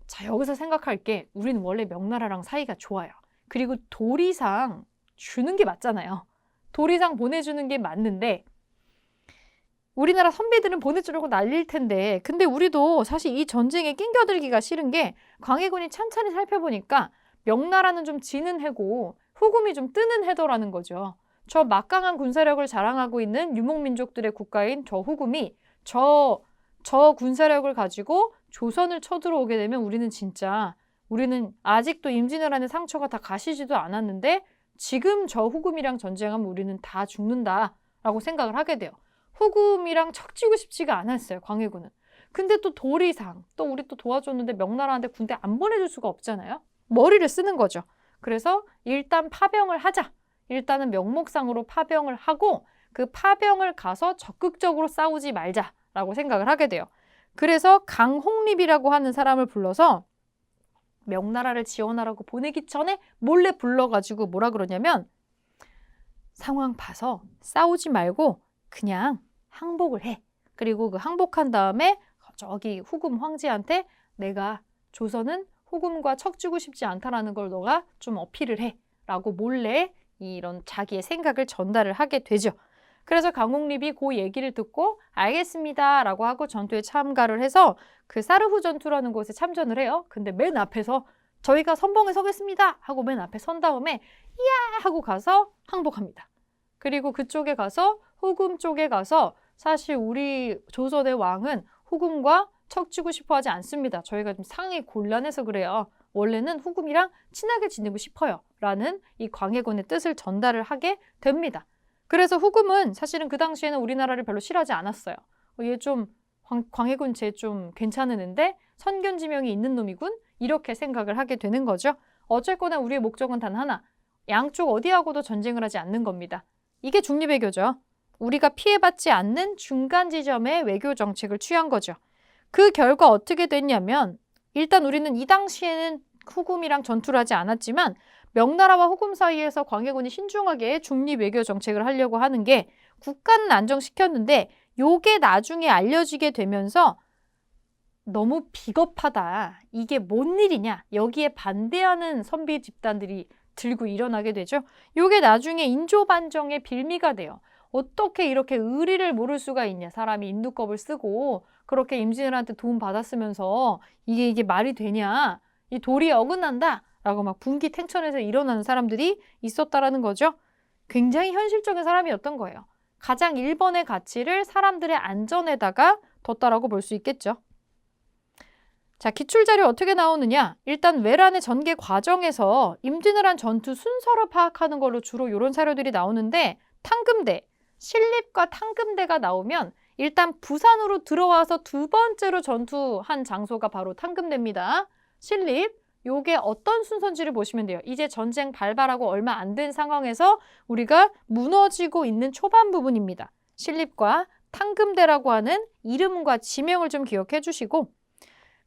A: 자, 여기서 생각할 게 우리는 원래 명나라랑 사이가 좋아요. 그리고 도리상 주는 게 맞잖아요. 도리상 보내주는 게 맞는데 우리나라 선비들은 보내주려고 난릴 텐데 근데 우리도 사실 이 전쟁에 낑겨들기가 싫은 게 광해군이 찬찬히 살펴보니까 명나라는 좀 지는 해고 후금이 좀 뜨는 해더라는 거죠. 저 막강한 군사력을 자랑하고 있는 유목민족들의 국가인 저 후금이 저 군사력을 가지고 조선을 쳐들어오게 되면 우리는 아직도 임진왜란의 상처가 다 가시지도 않았는데 지금 저 후금이랑 전쟁하면 우리는 다 죽는다라고 생각을 하게 돼요. 후금이랑 척지고 싶지가 않았어요, 광해군은. 근데 또 도리상, 또 우리 또 도와줬는데 명나라한테 군대 안 보내줄 수가 없잖아요. 머리를 쓰는 거죠. 그래서 일단 파병을 하자. 일단은 명목상으로 파병을 하고 그 파병을 가서 적극적으로 싸우지 말자라고 생각을 하게 돼요. 그래서 강홍립이라고 하는 사람을 불러서 명나라를 지원하라고 보내기 전에 몰래 불러가지고 뭐라 그러냐면 상황 봐서 싸우지 말고 그냥 항복을 해. 그리고 그 항복한 다음에 저기 후금 황제한테 내가 조선은 후금과 척지고 싶지 않다라는 걸 너가 좀 어필을 해. 라고 몰래 이런 자기의 생각을 전달을 하게 되죠. 그래서 강홍립이 그 얘기를 듣고 알겠습니다 라고 하고 전투에 참가를 해서 그 사르후 전투라는 곳에 참전을 해요. 근데 맨 앞에서 저희가 선봉에 서겠습니다 하고 맨 앞에 선 다음에 이야 하고 가서 항복합니다. 그리고 그쪽에 가서 후금 쪽에 가서 사실 우리 조선의 왕은 후금과 척지고 싶어 하지 않습니다. 저희가 좀 상황이 곤란해서 그래요. 원래는 후금이랑 친하게 지내고 싶어요. 라는 이 광해군의 뜻을 전달을 하게 됩니다. 그래서 후금은 사실은 그 당시에는 우리나라를 별로 싫어하지 않았어요. 얘 좀 광해군 쟤 좀 괜찮은 애인데 선견지명이 있는 놈이군? 이렇게 생각을 하게 되는 거죠. 어쨌거나 우리의 목적은 단 하나. 양쪽 어디하고도 전쟁을 하지 않는 겁니다. 이게 중립외교죠. 우리가 피해받지 않는 중간 지점의 외교 정책을 취한 거죠. 그 결과 어떻게 됐냐면 일단 우리는 이 당시에는 후금이랑 전투를 하지 않았지만 명나라와 후금 사이에서 광해군이 신중하게 중립 외교 정책을 하려고 하는 게 국가는 안정시켰는데 요게 나중에 알려지게 되면서 너무 비겁하다. 이게 뭔 일이냐. 여기에 반대하는 선비 집단들이 들고 일어나게 되죠. 요게 나중에 인조반정의 빌미가 돼요. 어떻게 이렇게 의리를 모를 수가 있냐. 사람이 인두껍을 쓰고 그렇게 임진왜란한테 도움 받았으면서 이게 말이 되냐. 이 도리에 어긋난다. 라고 막 분기탱천해서 일어나는 사람들이 있었다라는 거죠. 굉장히 현실적인 사람이었던 거예요. 가장 1번의 가치를 사람들의 안전에다가 뒀다라고 볼 수 있겠죠. 자, 기출자료 어떻게 나오느냐? 일단 외란의 전개 과정에서 임진왜란 전투 순서를 파악하는 걸로 주로 이런 사료들이 나오는데 탕금대, 신립과 탕금대가 나오면 일단 부산으로 들어와서 두 번째로 전투한 장소가 바로 탕금대입니다. 신립, 요게 어떤 순서인지를 보시면 돼요. 이제 전쟁 발발하고 얼마 안 된 상황에서 우리가 무너지고 있는 초반 부분입니다. 신립과 탕금대라고 하는 이름과 지명을 좀 기억해 주시고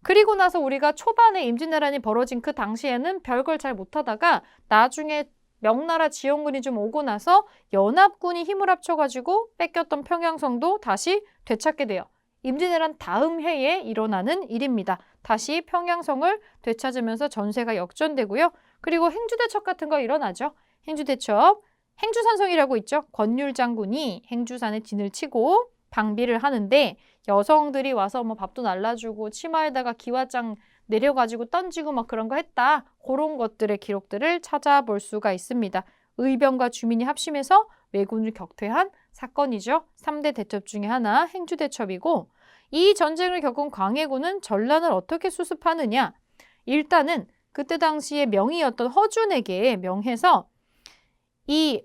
A: 그리고 나서 우리가 초반에 임진왜란이 벌어진 그 당시에는 별걸 잘 못하다가 나중에 명나라 지원군이 좀 오고 나서 연합군이 힘을 합쳐가지고 뺏겼던 평양성도 다시 되찾게 돼요. 임진왜란 다음 해에 일어나는 일입니다. 다시 평양성을 되찾으면서 전세가 역전되고요. 그리고 행주대첩 같은 거 일어나죠. 행주대첩, 행주산성이라고 있죠. 권율 장군이 행주산에 진을 치고 방비를 하는데 여성들이 와서 뭐 밥도 날라주고 치마에다가 기와장 내려가지고 던지고 막 그런 거 했다. 그런 것들의 기록들을 찾아볼 수가 있습니다. 의병과 주민이 합심해서 왜군을 격퇴한 사건이죠. 3대 대첩 중에 하나 행주대첩이고 이 전쟁을 겪은 광해군은 전란을 어떻게 수습하느냐. 일단은 그때 당시에 명의였던 허준에게 명해서 이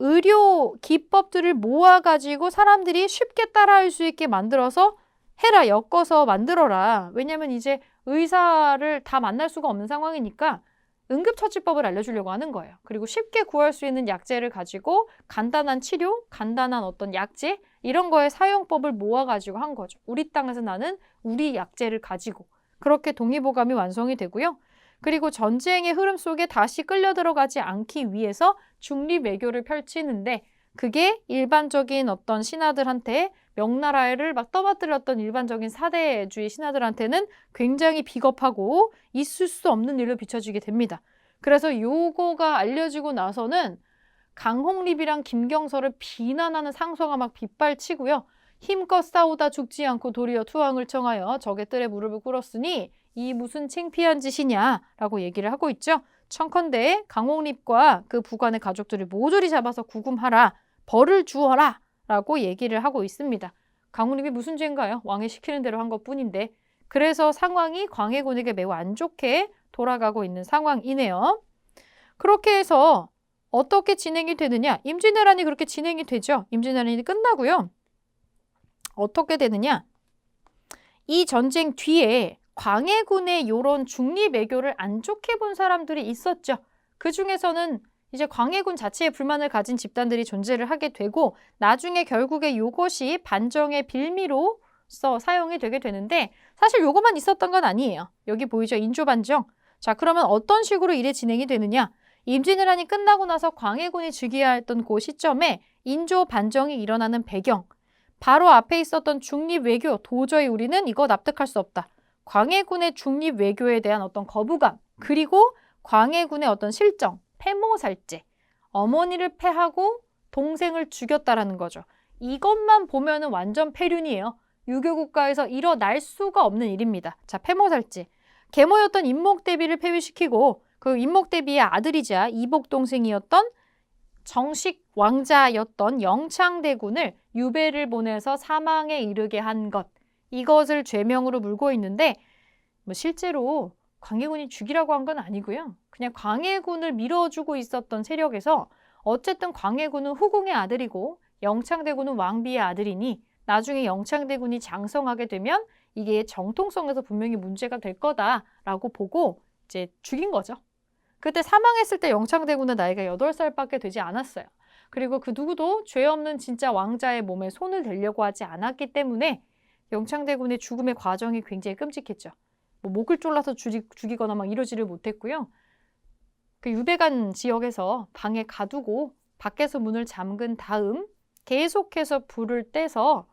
A: 의료 기법들을 모아가지고 사람들이 쉽게 따라할 수 있게 만들어서 해라, 엮어서 만들어라. 왜냐면 이제 의사를 다 만날 수가 없는 상황이니까 응급처치법을 알려주려고 하는 거예요. 그리고 쉽게 구할 수 있는 약재를 가지고 간단한 치료, 간단한 어떤 약재 이런 거의 사용법을 모아가지고 한 거죠. 우리 땅에서 나는 우리 약재를 가지고 그렇게 동의보감이 완성이 되고요. 그리고 전쟁의 흐름 속에 다시 끌려 들어가지 않기 위해서 중립외교를 펼치는데 그게 일반적인 어떤 신하들한테 명나라를 막 떠받들였던 일반적인 사대주의 신하들한테는 굉장히 비겁하고 있을 수 없는 일로 비춰지게 됩니다. 그래서 요거가 알려지고 나서는 강홍립이랑 김경서를 비난하는 상소가 막 빗발치고요. 힘껏 싸우다 죽지 않고 도리어 투항을 청하여 적의 뜰에 무릎을 꿇었으니 이 무슨 창피한 짓이냐라고 얘기를 하고 있죠. 청컨대 강홍립과 그 부관의 가족들을 모조리 잡아서 구금하라, 벌을 주어라 라고 얘기를 하고 있습니다. 강홍립이 무슨 죄인가요? 왕이 시키는 대로 한 것뿐인데 그래서 상황이 광해군에게 매우 안 좋게 돌아가고 있는 상황이네요. 그렇게 해서 어떻게 진행이 되느냐? 임진왜란이 그렇게 진행이 되죠. 임진왜란이 끝나고요. 어떻게 되느냐? 이 전쟁 뒤에 광해군의 이런 중립외교를 안 좋게 본 사람들이 있었죠. 그 중에서는 이제 광해군 자체에 불만을 가진 집단들이 존재를 하게 되고 나중에 결국에 이것이 반정의 빌미로서 사용이 되게 되는데 사실 요것만 있었던 건 아니에요. 여기 보이죠? 인조반정. 자, 그러면 어떤 식으로 일이 진행이 되느냐? 임진왜란이 끝나고 나서 광해군이 즉위했던 그 시점에 인조반정이 일어나는 배경. 바로 앞에 있었던 중립외교, 도저히 우리는 이거 납득할 수 없다. 광해군의 중립외교에 대한 어떤 거부감, 그리고 광해군의 어떤 실정, 패모살제, 어머니를 패하고 동생을 죽였다라는 거죠. 이것만 보면은 완전 패륜이에요. 유교국가에서 일어날 수가 없는 일입니다. 자, 패모살제. 계모였던 임목대비를 폐위시키고 그 임목대비의 아들이자 이복 동생이었던 정식 왕자였던 영창대군을 유배를 보내서 사망에 이르게 한 것. 이것을 죄명으로 물고 있는데 뭐 실제로 광해군이 죽이라고 한 건 아니고요. 그냥 광해군을 밀어주고 있었던 세력에서 어쨌든 광해군은 후궁의 아들이고 영창대군은 왕비의 아들이니 나중에 영창대군이 장성하게 되면 이게 정통성에서 분명히 문제가 될 거다라고 보고 이제 죽인 거죠. 그때 사망했을 때 영창대군의 나이가 8살밖에 되지 않았어요. 그리고 그 누구도 죄 없는 진짜 왕자의 몸에 손을 대려고 하지 않았기 때문에 영창대군의 죽음의 과정이 굉장히 끔찍했죠. 뭐 목을 졸라서 죽이거나 막 이러지를 못했고요. 그 유배간 지역에서 방에 가두고 밖에서 문을 잠근 다음 계속해서 불을 떼서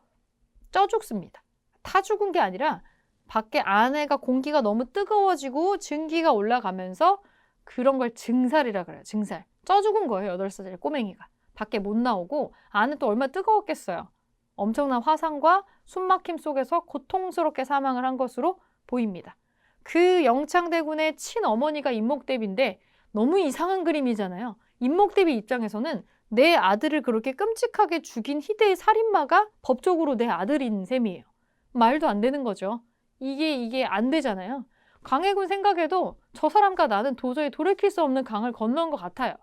A: 쪄 죽습니다. 타 죽은 게 아니라 밖에 안에가 공기가 너무 뜨거워지고 증기가 올라가면서 그런 걸 증살이라 그래요. 증살. 쪄 죽은 거예요. 8살짜리 꼬맹이가. 밖에 못 나오고 안에 또 얼마나 뜨거웠겠어요. 엄청난 화상과 숨막힘 속에서 고통스럽게 사망을 한 것으로 보입니다. 그 영창대군의 친어머니가 임목대비인데 너무 이상한 그림이잖아요. 임목대비 입장에서는 내 아들을 그렇게 끔찍하게 죽인 희대의 살인마가 법적으로 내 아들인 셈이에요. 말도 안 되는 거죠. 이게 안 되잖아요. 광해군 생각에도 저 사람과 나는 도저히 돌이킬 수 없는 강을 건너온 것 같아요.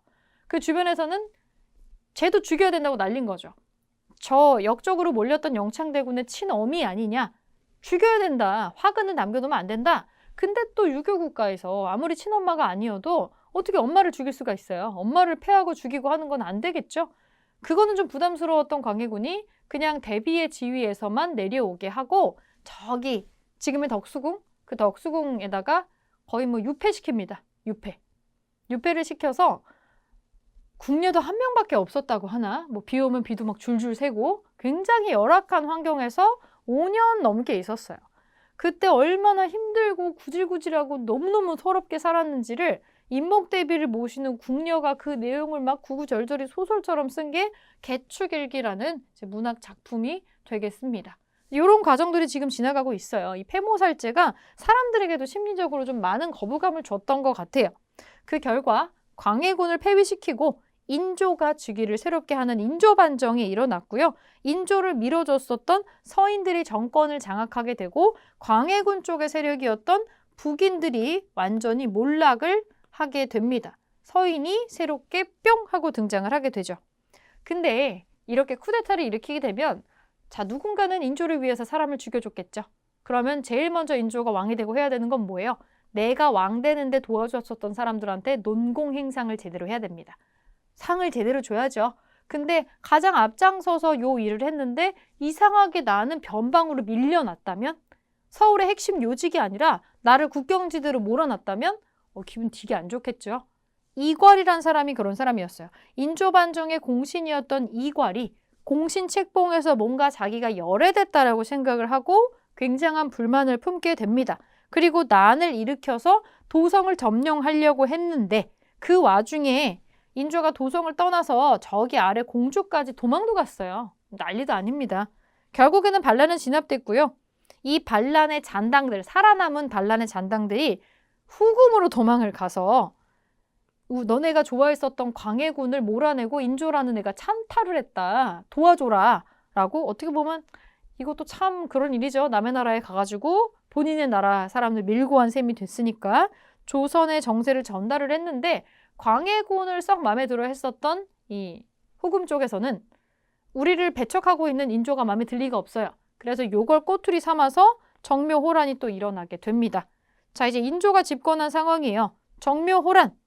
A: 그 주변에서는 쟤도 죽여야 된다고 난린 거죠. 저 역적으로 몰렸던 영창대군의 친어미 아니냐. 죽여야 된다. 화근은 남겨두면 안 된다. 근데 또 유교국가에서 아무리 친엄마가 아니어도 어떻게 엄마를 죽일 수가 있어요. 엄마를 패하고 죽이고 하는 건 안 되겠죠. 그거는 좀 부담스러웠던 광해군이 그냥 대비의 지위에서만 내려오게 하고 저기 지금의 덕수궁, 그 덕수궁에다가 거의 뭐 유폐시킵니다. 유폐를 시켜서 궁녀도 한 명밖에 없었다고 하나? 뭐 비 오면 비도 막 줄줄 새고 굉장히 열악한 환경에서 5년 넘게 있었어요. 그때 얼마나 힘들고 구질구질하고 너무너무 서럽게 살았는지를 인목대비를 모시는 궁녀가 그 내용을 막 구구절절히 소설처럼 쓴 게 개축일기라는 문학 작품이 되겠습니다. 이런 과정들이 지금 지나가고 있어요. 이 폐모살제가 사람들에게도 심리적으로 좀 많은 거부감을 줬던 것 같아요. 그 결과 광해군을 폐위시키고 인조가 즉위를 새롭게 하는 인조반정이 일어났고요. 인조를 밀어줬었던 서인들이 정권을 장악하게 되고 광해군 쪽의 세력이었던 북인들이 완전히 몰락을 하게 됩니다. 서인이 새롭게 뿅 하고 등장을 하게 되죠. 근데 이렇게 쿠데타를 일으키게 되면 자, 누군가는 인조를 위해서 사람을 죽여줬겠죠. 그러면 제일 먼저 인조가 왕이 되고 해야 되는 건 뭐예요? 내가 왕 되는데 도와줬었던 사람들한테 논공행상을 제대로 해야 됩니다. 상을 제대로 줘야죠. 근데 가장 앞장서서 요 일을 했는데 이상하게 나는 변방으로 밀려났다면? 서울의 핵심 요직이 아니라 나를 국경지대로 몰아놨다면? 기분 되게 안 좋겠죠. 이괄이란 사람이 그런 사람이었어요. 인조반정의 공신이었던 이괄이 공신 책봉에서 뭔가 자기가 열애됐다라고 생각을 하고 굉장한 불만을 품게 됩니다. 그리고 난을 일으켜서 도성을 점령하려고 했는데 그 와중에 인조가 도성을 떠나서 저기 아래 공주까지 도망도 갔어요. 난리도 아닙니다. 결국에는 반란은 진압됐고요. 이 반란의 잔당들, 살아남은 반란의 잔당들이 후금으로 도망을 가서 너네가 좋아했었던 광해군을 몰아내고 인조라는 애가 찬탈을 했다. 도와줘라. 라고 어떻게 보면 이것도 참 그런 일이죠. 남의 나라에 가가지고 본인의 나라 사람들 밀고 한 셈이 됐으니까 조선의 정세를 전달을 했는데 광해군을 썩 마음에 들어 했었던 이 후금 쪽에서는 우리를 배척하고 있는 인조가 마음에 들 리가 없어요. 그래서 요걸 꼬투리 삼아서 정묘호란이 또 일어나게 됩니다. 자, 이제 인조가 집권한 상황이에요. 정묘호란.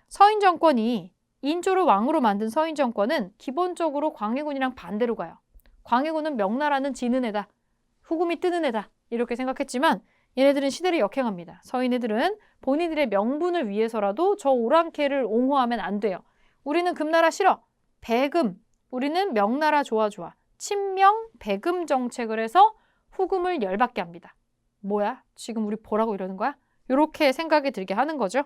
A: 서인 정권이 인조를 왕으로 만든 서인 정권은 기본적으로 광해군이랑 반대로 가요. 광해군은 명나라는 지는 애다. 후금이 뜨는 애다. 이렇게 생각했지만 얘네들은 시대를 역행합니다. 서인애들은 본인들의 명분을 위해서라도 저 오랑캐를 옹호하면 안 돼요. 우리는 금나라 싫어. 배금. 우리는 명나라 좋아. 친명 배금 정책을 해서 후금을 열받게 합니다. 뭐야? 지금 우리 보라고 이러는 거야? 이렇게 생각이 들게 하는 거죠.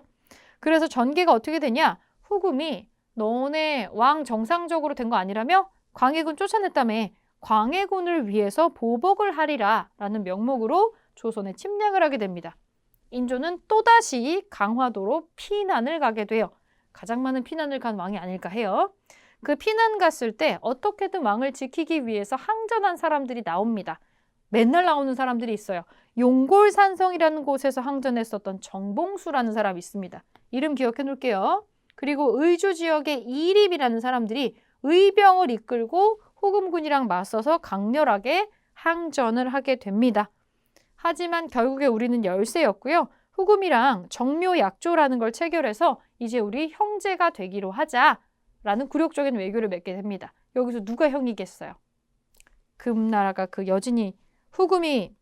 A: 그래서 전개가 어떻게 되냐? 후금이 너네 왕 정상적으로 된 거 아니라며? 광해군 쫓아냈다며. 광해군을 위해서 보복을 하리라 라는 명목으로 조선에 침략을 하게 됩니다. 인조는 또다시 강화도로 피난을 가게 돼요. 가장 많은 피난을 간 왕이 아닐까 해요. 그 피난 갔을 때 어떻게든 왕을 지키기 위해서 항전한 사람들이 나옵니다. 맨날 나오는 사람들이 있어요. 용골산성이라는 곳에서 항전했었던 정봉수라는 사람이 있습니다. 이름 기억해 놓을게요. 그리고 의주 지역의 이립이라는 사람들이 의병을 이끌고 후금군이랑 맞서서 강렬하게 항전을 하게 됩니다. 하지만 결국에 우리는 열세였고요. 후금이랑 정묘약조라는 걸 체결해서 이제 우리 형제가 되기로 하자라는 굴욕적인 외교를 맺게 됩니다. 여기서 누가 형이겠어요? 금나라가 그 여진이 후금이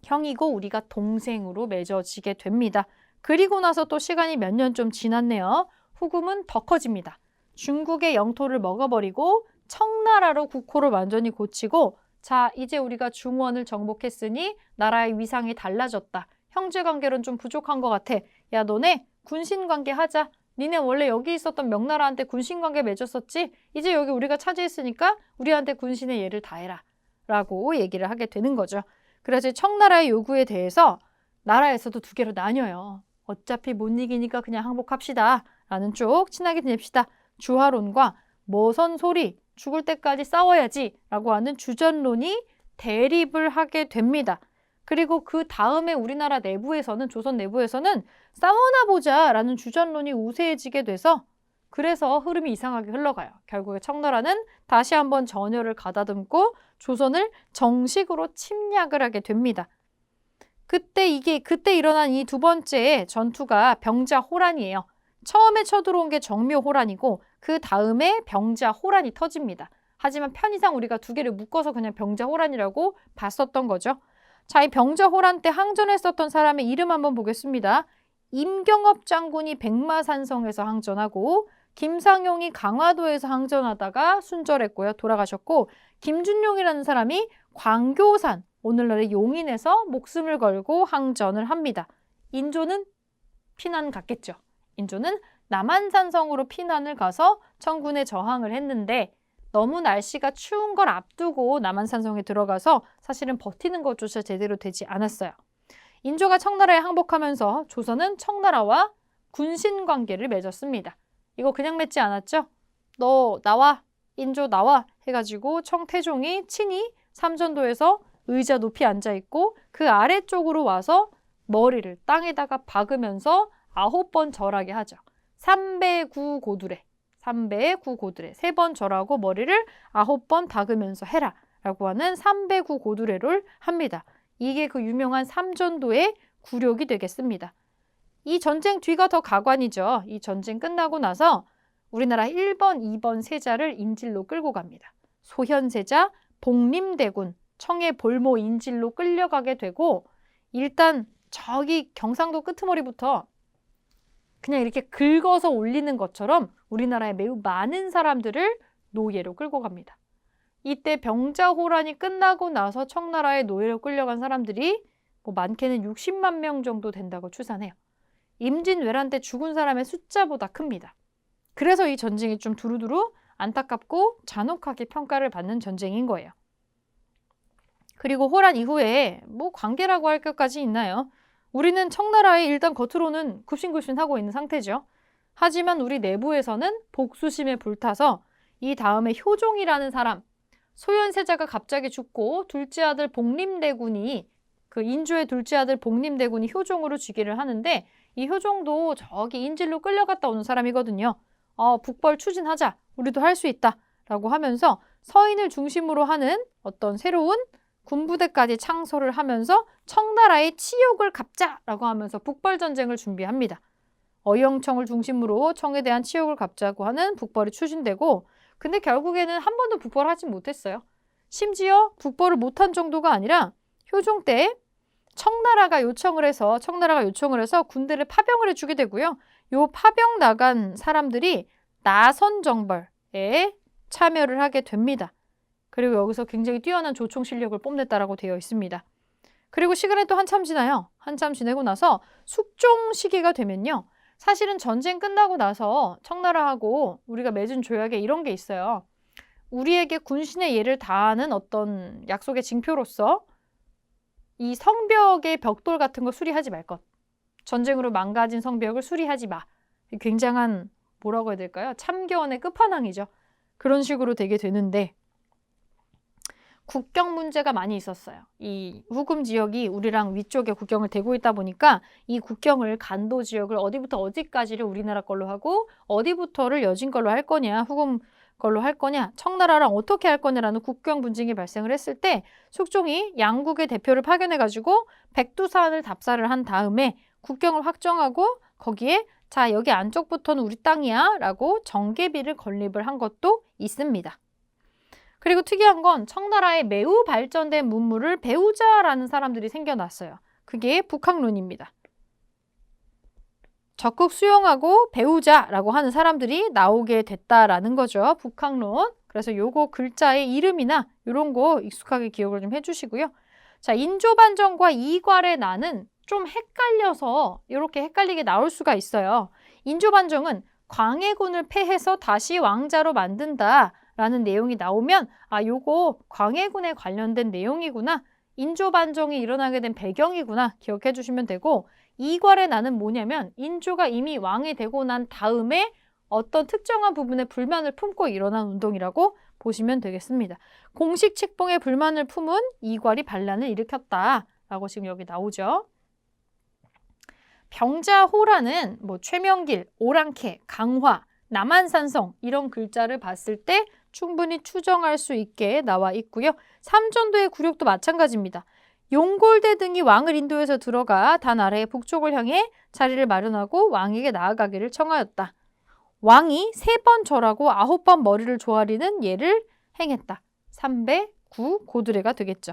A: 형이고 우리가 동생으로 맺어지게 됩니다. 그리고 나서 또 시간이 몇 년 좀 지났네요. 후금은 더 커집니다. 중국의 영토를 먹어버리고 청나라로 국호를 완전히 고치고 자, 이제 우리가 중원을 정복했으니 나라의 위상이 달라졌다. 형제관계로는 좀 부족한 것 같아. 야, 너네 군신관계 하자. 니네 원래 여기 있었던 명나라한테 군신관계 맺었었지? 이제 여기 우리가 차지했으니까 우리한테 군신의 예를 다해라. 라고 얘기를 하게 되는 거죠. 그래서 청나라의 요구에 대해서 나라에서도 두 개로 나뉘어요. 어차피 못 이기니까 그냥 항복합시다. 라는 쪽 친하게 지냅시다. 주화론과 뭐선 소리 죽을 때까지 싸워야지 라고 하는 주전론이 대립을 하게 됩니다. 그리고 그 다음에 우리나라 내부에서는 조선 내부에서는 싸워나 보자 라는 주전론이 우세해지게 돼서 그래서 흐름이 이상하게 흘러가요. 결국에 청나라는 다시 한번 전열을 가다듬고 조선을 정식으로 침략을 하게 됩니다. 그때 일어난 이 두 번째 전투가 병자호란이에요. 처음에 쳐들어온 게 정묘호란이고 그 다음에 병자호란이 터집니다. 하지만 편의상 우리가 두 개를 묶어서 그냥 병자호란이라고 봤었던 거죠. 자, 이 병자호란 때 항전했었던 사람의 이름 한번 보겠습니다. 임경업 장군이 백마산성에서 항전하고 김상용이 강화도에서 항전하다가 순절했고요. 돌아가셨고 김준용이라는 사람이 광교산, 오늘날의 용인에서 목숨을 걸고 항전을 합니다. 인조는 피난 갔겠죠. 인조는 남한산성으로 피난을 가서 청군에 저항을 했는데 너무 날씨가 추운 걸 앞두고 남한산성에 들어가서 사실은 버티는 것조차 제대로 되지 않았어요. 인조가 청나라에 항복하면서 조선은 청나라와 군신 관계를 맺었습니다. 이거 그냥 맺지 않았죠? 너 나와, 인조 나와 해가지고 청태종이 친히 삼전도에서 의자 높이 앉아있고 그 아래쪽으로 와서 머리를 땅에다가 박으면서 9번 절하게 하죠. 삼배구고두래. 3번 절하고 머리를 9번 박으면서 해라 라고 하는 삼배구고두래를 합니다. 이게 그 유명한 삼전도의 굴욕이 되겠습니다. 이 전쟁 뒤가 더 가관이죠. 이 전쟁 끝나고 나서 우리나라 1번, 2번 세자를 인질로 끌고 갑니다. 소현세자, 복림대군, 청해 볼모 인질로 끌려가게 되고 일단 저기 경상도 끄트머리부터 그냥 이렇게 긁어서 올리는 것처럼 우리나라에 매우 많은 사람들을 노예로 끌고 갑니다. 이때 병자호란이 끝나고 나서 청나라의 노예로 끌려간 사람들이 많게는 60만 명 정도 된다고 추산해요. 임진왜란 때 죽은 사람의 숫자보다 큽니다. 그래서 이 전쟁이 좀 두루두루 안타깝고 잔혹하게 평가를 받는 전쟁인 거예요. 그리고 호란 이후에 관계라고 할 것까지 있나요? 우리는 청나라에 일단 겉으로는 굽신굽신하고 있는 상태죠. 하지만 우리 내부에서는 복수심에 불타서 이 다음에 효종이라는 사람, 소현세자가 갑자기 죽고 둘째 아들 복림대군이 그 인조의 둘째 아들 복림대군이 효종으로 즉위를 하는데 이 효종도 저기 인질로 끌려갔다 오는 사람이거든요. 북벌 추진하자. 우리도 할 수 있다. 라고 하면서 서인을 중심으로 하는 어떤 새로운 군부대까지 창설을 하면서 청나라의 치욕을 갚자라고 하면서 북벌전쟁을 준비합니다. 어영청을 중심으로 청에 대한 치욕을 갚자고 하는 북벌이 추진되고 근데 결국에는 한 번도 북벌하지 못했어요. 심지어 북벌을 못한 정도가 아니라 효종 때 청나라가 요청을 해서 군대를 파병을 해주게 되고요. 요 파병 나간 사람들이 나선정벌에 참여를 하게 됩니다. 그리고 여기서 굉장히 뛰어난 조총 실력을 뽐냈다라고 되어 있습니다. 그리고 시간이 또 한참 지나요. 한참 지내고 나서 숙종 시기가 되면요. 사실은 전쟁 끝나고 나서 청나라하고 우리가 맺은 조약에 이런 게 있어요. 우리에게 군신의 예를 다하는 어떤 약속의 징표로서 이 성벽의 벽돌 같은 거 수리하지 말 것. 전쟁으로 망가진 성벽을 수리하지 마. 굉장한 뭐라고 해야 될까요? 참견의 끝판왕이죠. 그런 식으로 되게 되는데 국경 문제가 많이 있었어요. 이 후금 지역이 우리랑 위쪽에 국경을 대고 있다 보니까 이 국경을 간도 지역을 어디부터 어디까지를 우리나라 걸로 하고 어디부터를 여진 걸로 할 거냐, 후금 걸로 할 거냐, 청나라랑 어떻게 할 거냐라는 국경 분쟁이 발생을 했을 때 숙종이 양국의 대표를 파견해가지고 백두산을 답사를 한 다음에 국경을 확정하고 거기에 자 여기 안쪽부터는 우리 땅이야 라고 정계비를 건립을 한 것도 있습니다. 그리고 특이한 건 청나라에 매우 발전된 문물을 배우자라는 사람들이 생겨났어요. 그게 북학론입니다. 적극 수용하고 배우자라고 하는 사람들이 나오게 됐다라는 거죠. 북학론. 그래서 요거 글자의 이름이나 이런 거 익숙하게 기억을 좀 해주시고요. 자, 인조반정과 이괄의 난은 좀 헷갈려서 이렇게 헷갈리게 나올 수가 있어요. 인조반정은 광해군을 패해서 다시 왕자로 만든다. 라는 내용이 나오면 요거 광해군에 관련된 내용이구나. 인조반정이 일어나게 된 배경이구나. 기억해 주시면 되고 이괄의 난은 뭐냐면 인조가 이미 왕이 되고 난 다음에 어떤 특정한 부분에 불만을 품고 일어난 운동이라고 보시면 되겠습니다. 공식 책봉에 불만을 품은 이괄이 반란을 일으켰다라고 지금 여기 나오죠. 병자호란은 최명길, 오랑캐, 강화, 남한산성 이런 글자를 봤을 때 충분히 추정할 수 있게 나와 있고요. 삼전도의 굴욕도 마찬가지입니다. 용골대 등이 왕을 인도해서 들어가 단 아래의 북쪽을 향해 자리를 마련하고 왕에게 나아가기를 청하였다. 왕이 3번 절하고 9번 머리를 조아리는 예를 행했다. 309 고드레가 되겠죠.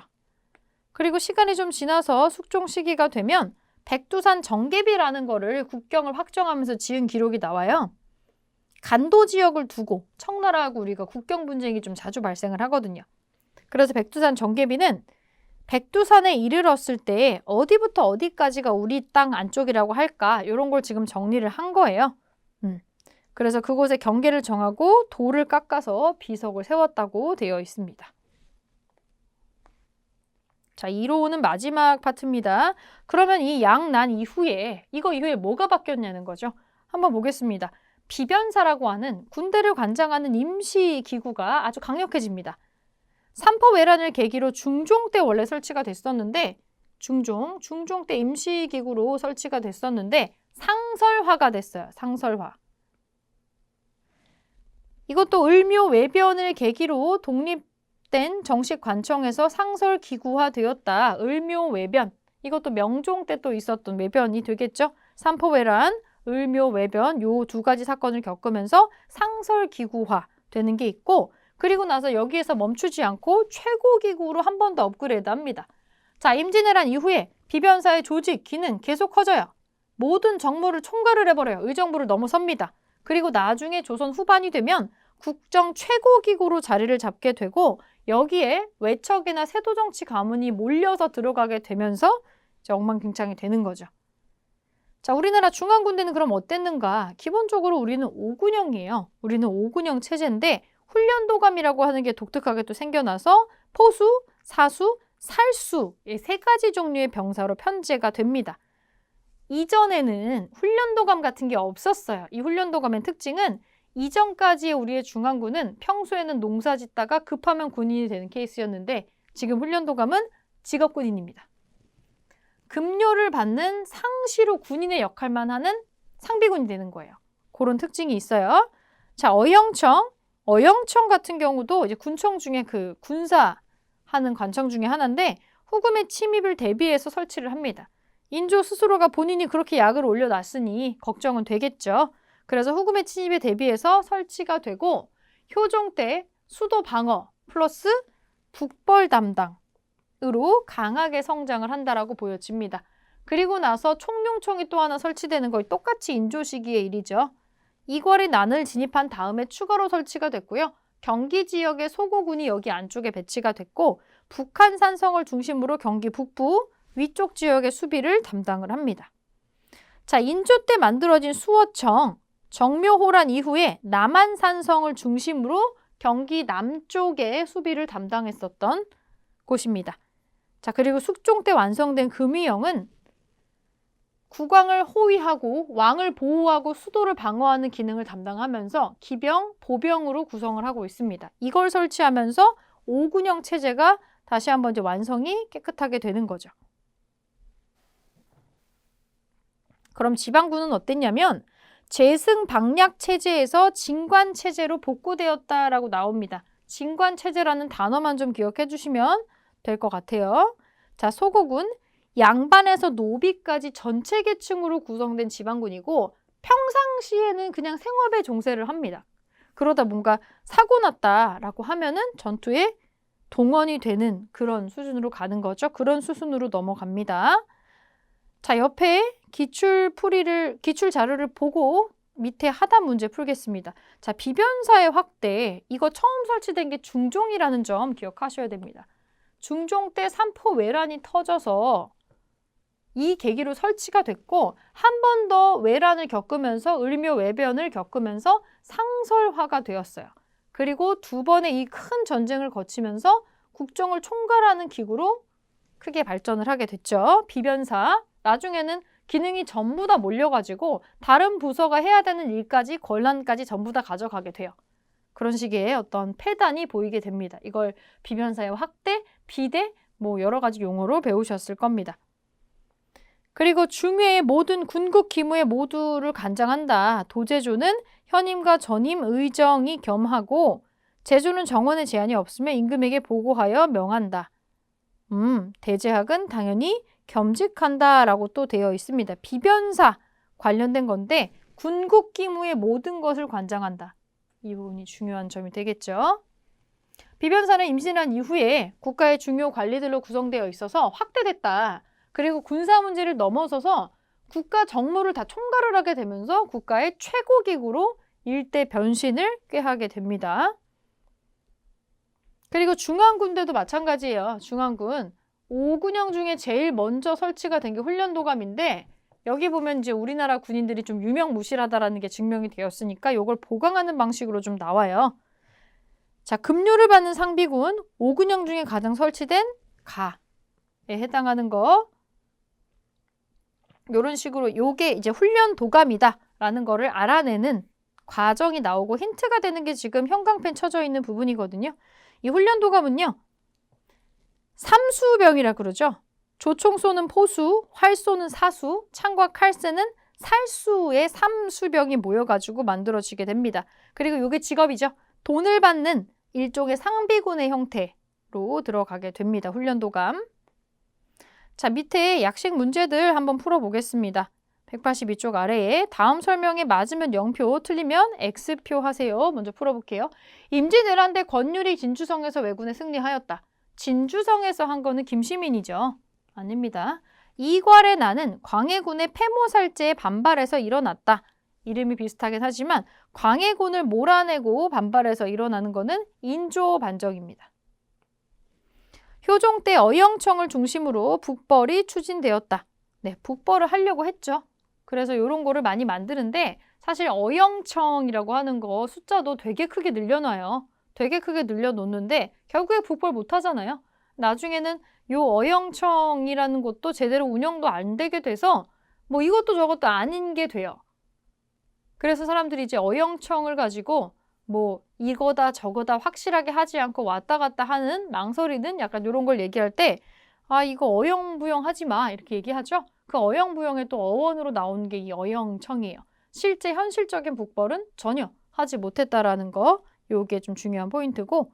A: 그리고 시간이 좀 지나서 숙종 시기가 되면 백두산 정계비라는 거를 국경을 확정하면서 지은 기록이 나와요. 간도 지역을 두고 청나라하고 우리가 국경 분쟁이 좀 자주 발생을 하거든요. 그래서 백두산 정계비는 백두산에 이르렀을 때 어디부터 어디까지가 우리 땅 안쪽이라고 할까? 이런 걸 지금 정리를 한 거예요. 그래서 그곳에 경계를 정하고 돌을 깎아서 비석을 세웠다고 되어 있습니다. 자, 이로는 마지막 파트입니다. 그러면 이 양 난 이후에 이거 이후에 뭐가 바뀌었냐는 거죠. 한번 보겠습니다. 비변사라고 하는 군대를 관장하는 임시 기구가 아주 강력해집니다. 삼포외란을 계기로 중종 때 원래 설치가 됐었는데 중종 때 임시 기구로 설치가 됐었는데 상설화가 됐어요. 상설화. 이것도 을묘 외변을 계기로 독립된 정식 관청에서 상설 기구화되었다. 을묘 외변. 이것도 명종 때 또 있었던 외변이 되겠죠. 삼포외란, 을묘 외변 요 두 가지 사건을 겪으면서 상설 기구화 되는 게 있고 그리고 나서 여기에서 멈추지 않고 최고기구로 한 번 더 업그레이드합니다. 자, 임진왜란 이후에 비변사의 조직, 기능 계속 커져요. 모든 정무를 총괄을 해버려요. 의정부를 넘어섭니다. 그리고 나중에 조선 후반이 되면 국정 최고기구로 자리를 잡게 되고 여기에 외척이나 세도정치 가문이 몰려서 들어가게 되면서 이제 엉망진창이 되는 거죠. 자, 우리나라 중앙군대는 그럼 어땠는가? 기본적으로 우리는 5군형이에요. 우리는 5군형 체제인데 훈련도감이라고 하는 게 독특하게 또 생겨나서 포수, 사수, 살수 이 세 가지 종류의 병사로 편제가 됩니다. 이전에는 훈련도감 같은 게 없었어요. 이 훈련도감의 특징은 이전까지의 우리의 중앙군은 평소에는 농사 짓다가 급하면 군인이 되는 케이스였는데 지금 훈련도감은 직업군인입니다. 급료를 받는 상시로 군인의 역할만 하는 상비군이 되는 거예요. 그런 특징이 있어요. 자, 어영청 같은 경우도 이제 군청 중에 그 군사하는 관청 중에 하나인데 후금의 침입을 대비해서 설치를 합니다. 인조 스스로가 본인이 그렇게 약을 올려놨으니 걱정은 되겠죠. 그래서 후금의 침입에 대비해서 설치가 되고 효종 때 수도 방어 플러스 북벌 담당으로 강하게 성장을 한다라고 보여집니다. 그리고 나서 총룡청이 또 하나 설치되는 거의 똑같이 인조 시기의 일이죠. 이궐이 난을 진입한 다음에 추가로 설치가 됐고요. 경기 지역의 소고군이 여기 안쪽에 배치가 됐고 북한 산성을 중심으로 경기 북부 위쪽 지역의 수비를 담당을 합니다. 자, 인조 때 만들어진 수어청, 정묘호란 이후에 남한 산성을 중심으로 경기 남쪽의 수비를 담당했었던 곳입니다. 자, 그리고 숙종 때 완성된 금위영은 국왕을 호위하고 왕을 보호하고 수도를 방어하는 기능을 담당하면서 기병, 보병으로 구성을 하고 있습니다. 이걸 설치하면서 5군형 체제가 다시 한번 이제 완성이 깨끗하게 되는 거죠. 그럼 지방군은 어땠냐면 재승 방략 체제에서 진관 체제로 복구되었다라고 나옵니다. 진관 체제라는 단어만 좀 기억해 주시면 될 것 같아요. 자, 소고군 양반에서 노비까지 전체 계층으로 구성된 지방군이고 평상시에는 그냥 생업에 종사를 합니다. 그러다 뭔가 사고 났다라고 하면은 전투에 동원이 되는 그런 수준으로 가는 거죠. 그런 수순으로 넘어갑니다. 자, 옆에 기출 자료를 보고 밑에 하단 문제 풀겠습니다. 자, 비변사의 확대. 이거 처음 설치된 게 중종이라는 점 기억하셔야 됩니다. 중종 때 삼포외란이 터져서 이 계기로 설치가 됐고 한 번 더 외란을 겪으면서 을묘 외변을 겪으면서 상설화가 되었어요. 그리고 두 번의 이 큰 전쟁을 거치면서 국정을 총괄하는 기구로 크게 발전을 하게 됐죠. 비변사. 나중에는 기능이 전부 다 몰려가지고 다른 부서가 해야 되는 일까지 권한까지 전부 다 가져가게 돼요. 그런 식의 어떤 폐단이 보이게 됩니다. 이걸 비변사의 확대, 비대 뭐 여러 가지 용어로 배우셨을 겁니다. 그리고 중외의 모든 군국 기무의 모두를 관장한다. 도제조는 현임과 전임 의정이 겸하고 제조는 정원의 제한이 없으면 임금에게 보고하여 명한다. 대제학은 당연히 겸직한다라고 또 되어 있습니다. 비변사 관련된 건데 군국 기무의 모든 것을 관장한다. 이 부분이 중요한 점이 되겠죠. 비변사는 임진왜란 이후에 국가의 중요 관리들로 구성되어 있어서 확대됐다. 그리고 군사 문제를 넘어서서 국가 정무를 다 총괄을 하게 되면서 국가의 최고기구로 일대 변신을 꾀하게 됩니다. 그리고 중앙군대도 마찬가지예요. 중앙군 오군영 중에 제일 먼저 설치가 된 게 훈련도감인데 여기 보면 이제 우리나라 군인들이 좀 유명무실하다라는 게 증명이 되었으니까 이걸 보강하는 방식으로 좀 나와요. 자, 급료를 받는 상비군, 오군영 중에 가장 설치된 가에 해당하는 거. 이런 식으로 요게 이제 훈련도감이다라는 거를 알아내는 과정이 나오고 힌트가 되는 게 지금 형광펜 쳐져 있는 부분이거든요. 이 훈련도감은요. 삼수병이라 그러죠. 조총 쏘는 포수, 활 쏘는 사수, 창과 칼 쓰는 살수의 삼수병이 모여가지고 만들어지게 됩니다. 그리고 이게 직업이죠. 돈을 받는 일종의 상비군의 형태로 들어가게 됩니다. 훈련도감. 자, 밑에 약식 문제들 한번 풀어보겠습니다. 182쪽 아래에 다음 설명에 맞으면 0표, 틀리면 X표 하세요. 먼저 풀어볼게요. 임진왜란 권율이 진주성에서 왜군에 승리하였다. 진주성에서 한 거는 김시민이죠. 아닙니다. 이괄의 난은 광해군의 패모살제에 반발해서 일어났다. 이름이 비슷하긴 하지만 광해군을 몰아내고 반발해서 일어나는 거는 인조반정입니다. 효종 때 어영청을 중심으로 북벌이 추진되었다. 네, 북벌을 하려고 했죠. 그래서 이런 거를 많이 만드는데 사실 어영청이라고 하는 거 숫자도 되게 크게 늘려놔요. 되게 크게 늘려놓는데 결국에 북벌 못 하잖아요. 나중에는 요 어영청이라는 것도 제대로 운영도 안 되게 돼서 뭐 이것도 저것도 아닌 게 돼요. 그래서 사람들이 이제 어영청을 가지고 뭐 이거다 저거다 확실하게 하지 않고 왔다 갔다 하는 망설이는 약간 이런 걸 얘기할 때 아 이거 어영부영 하지 마 이렇게 얘기하죠. 그 어영부영의 또 어원으로 나온 게 이 어영청이에요. 실제 현실적인 북벌은 전혀 하지 못했다라는 거 요게 좀 중요한 포인트고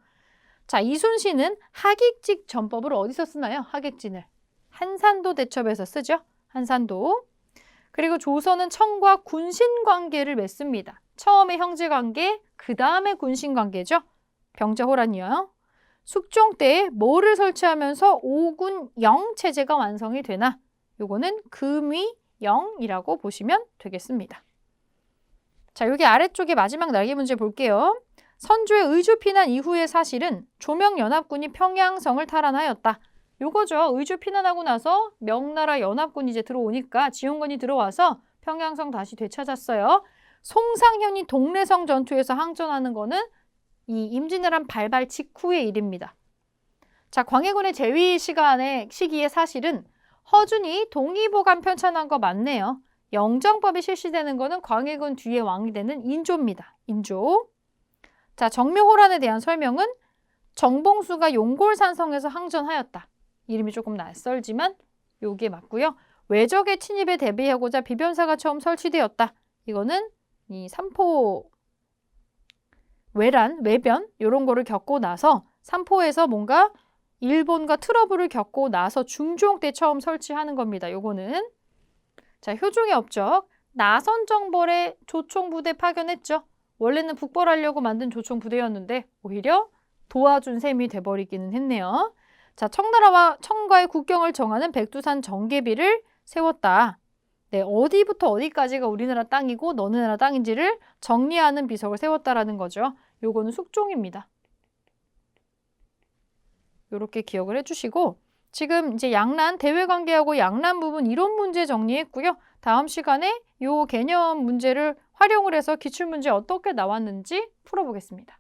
A: 자 이순신은 하객직 전법을 어디서 쓰나요? 하객진을 한산도 대첩에서 쓰죠. 한산도. 그리고 조선은 청과 군신관계를 맺습니다. 처음에 형제관계, 그 다음에 군신관계죠. 병자호란이요. 숙종 때 뭐를 설치하면서 오군영 체제가 완성이 되나? 요거는 금위영이라고 보시면 되겠습니다. 자, 여기 아래쪽에 마지막 날개 문제 볼게요. 선조의 의주 피난 이후의 사실은 조명연합군이 평양성을 탈환하였다. 요거죠. 의주 피난하고 나서 명나라 연합군이 이제 들어오니까 지원군이 들어와서 평양성 다시 되찾았어요. 송상현이 동래성 전투에서 항전하는 거는 이 임진왜란 발발 직후의 일입니다. 자, 광해군의 재위 시기의 사실은 허준이 동의보감 편찬한 거 맞네요. 영정법이 실시되는 거는 광해군 뒤에 왕이 되는 인조입니다. 인조. 자, 정묘호란에 대한 설명은 정봉수가 용골산성에서 항전하였다. 이름이 조금 낯설지만 요게 맞고요. 외적의 침입에 대비하고자 비변사가 처음 설치되었다. 이거는 이 삼포 외변 이런 거를 겪고 나서 삼포에서 뭔가 일본과 트러블을 겪고 나서 중종 때 처음 설치하는 겁니다. 요거는 자 효종의 업적 나선정벌의 조총부대 파견했죠. 원래는 북벌하려고 만든 조총부대였는데 오히려 도와준 셈이 돼버리기는 했네요. 자 청나라와 청과의 국경을 정하는 백두산 정계비를 세웠다. 네, 어디부터 어디까지가 우리나라 땅이고 너네 나라 땅인지를 정리하는 비석을 세웠다라는 거죠. 요거는 숙종입니다. 요렇게 기억을 해주시고 지금 이제 양란, 대외관계하고 양란 부분 이론 문제 정리했고요. 다음 시간에 요 개념 문제를 활용을 해서 기출문제 어떻게 나왔는지 풀어보겠습니다.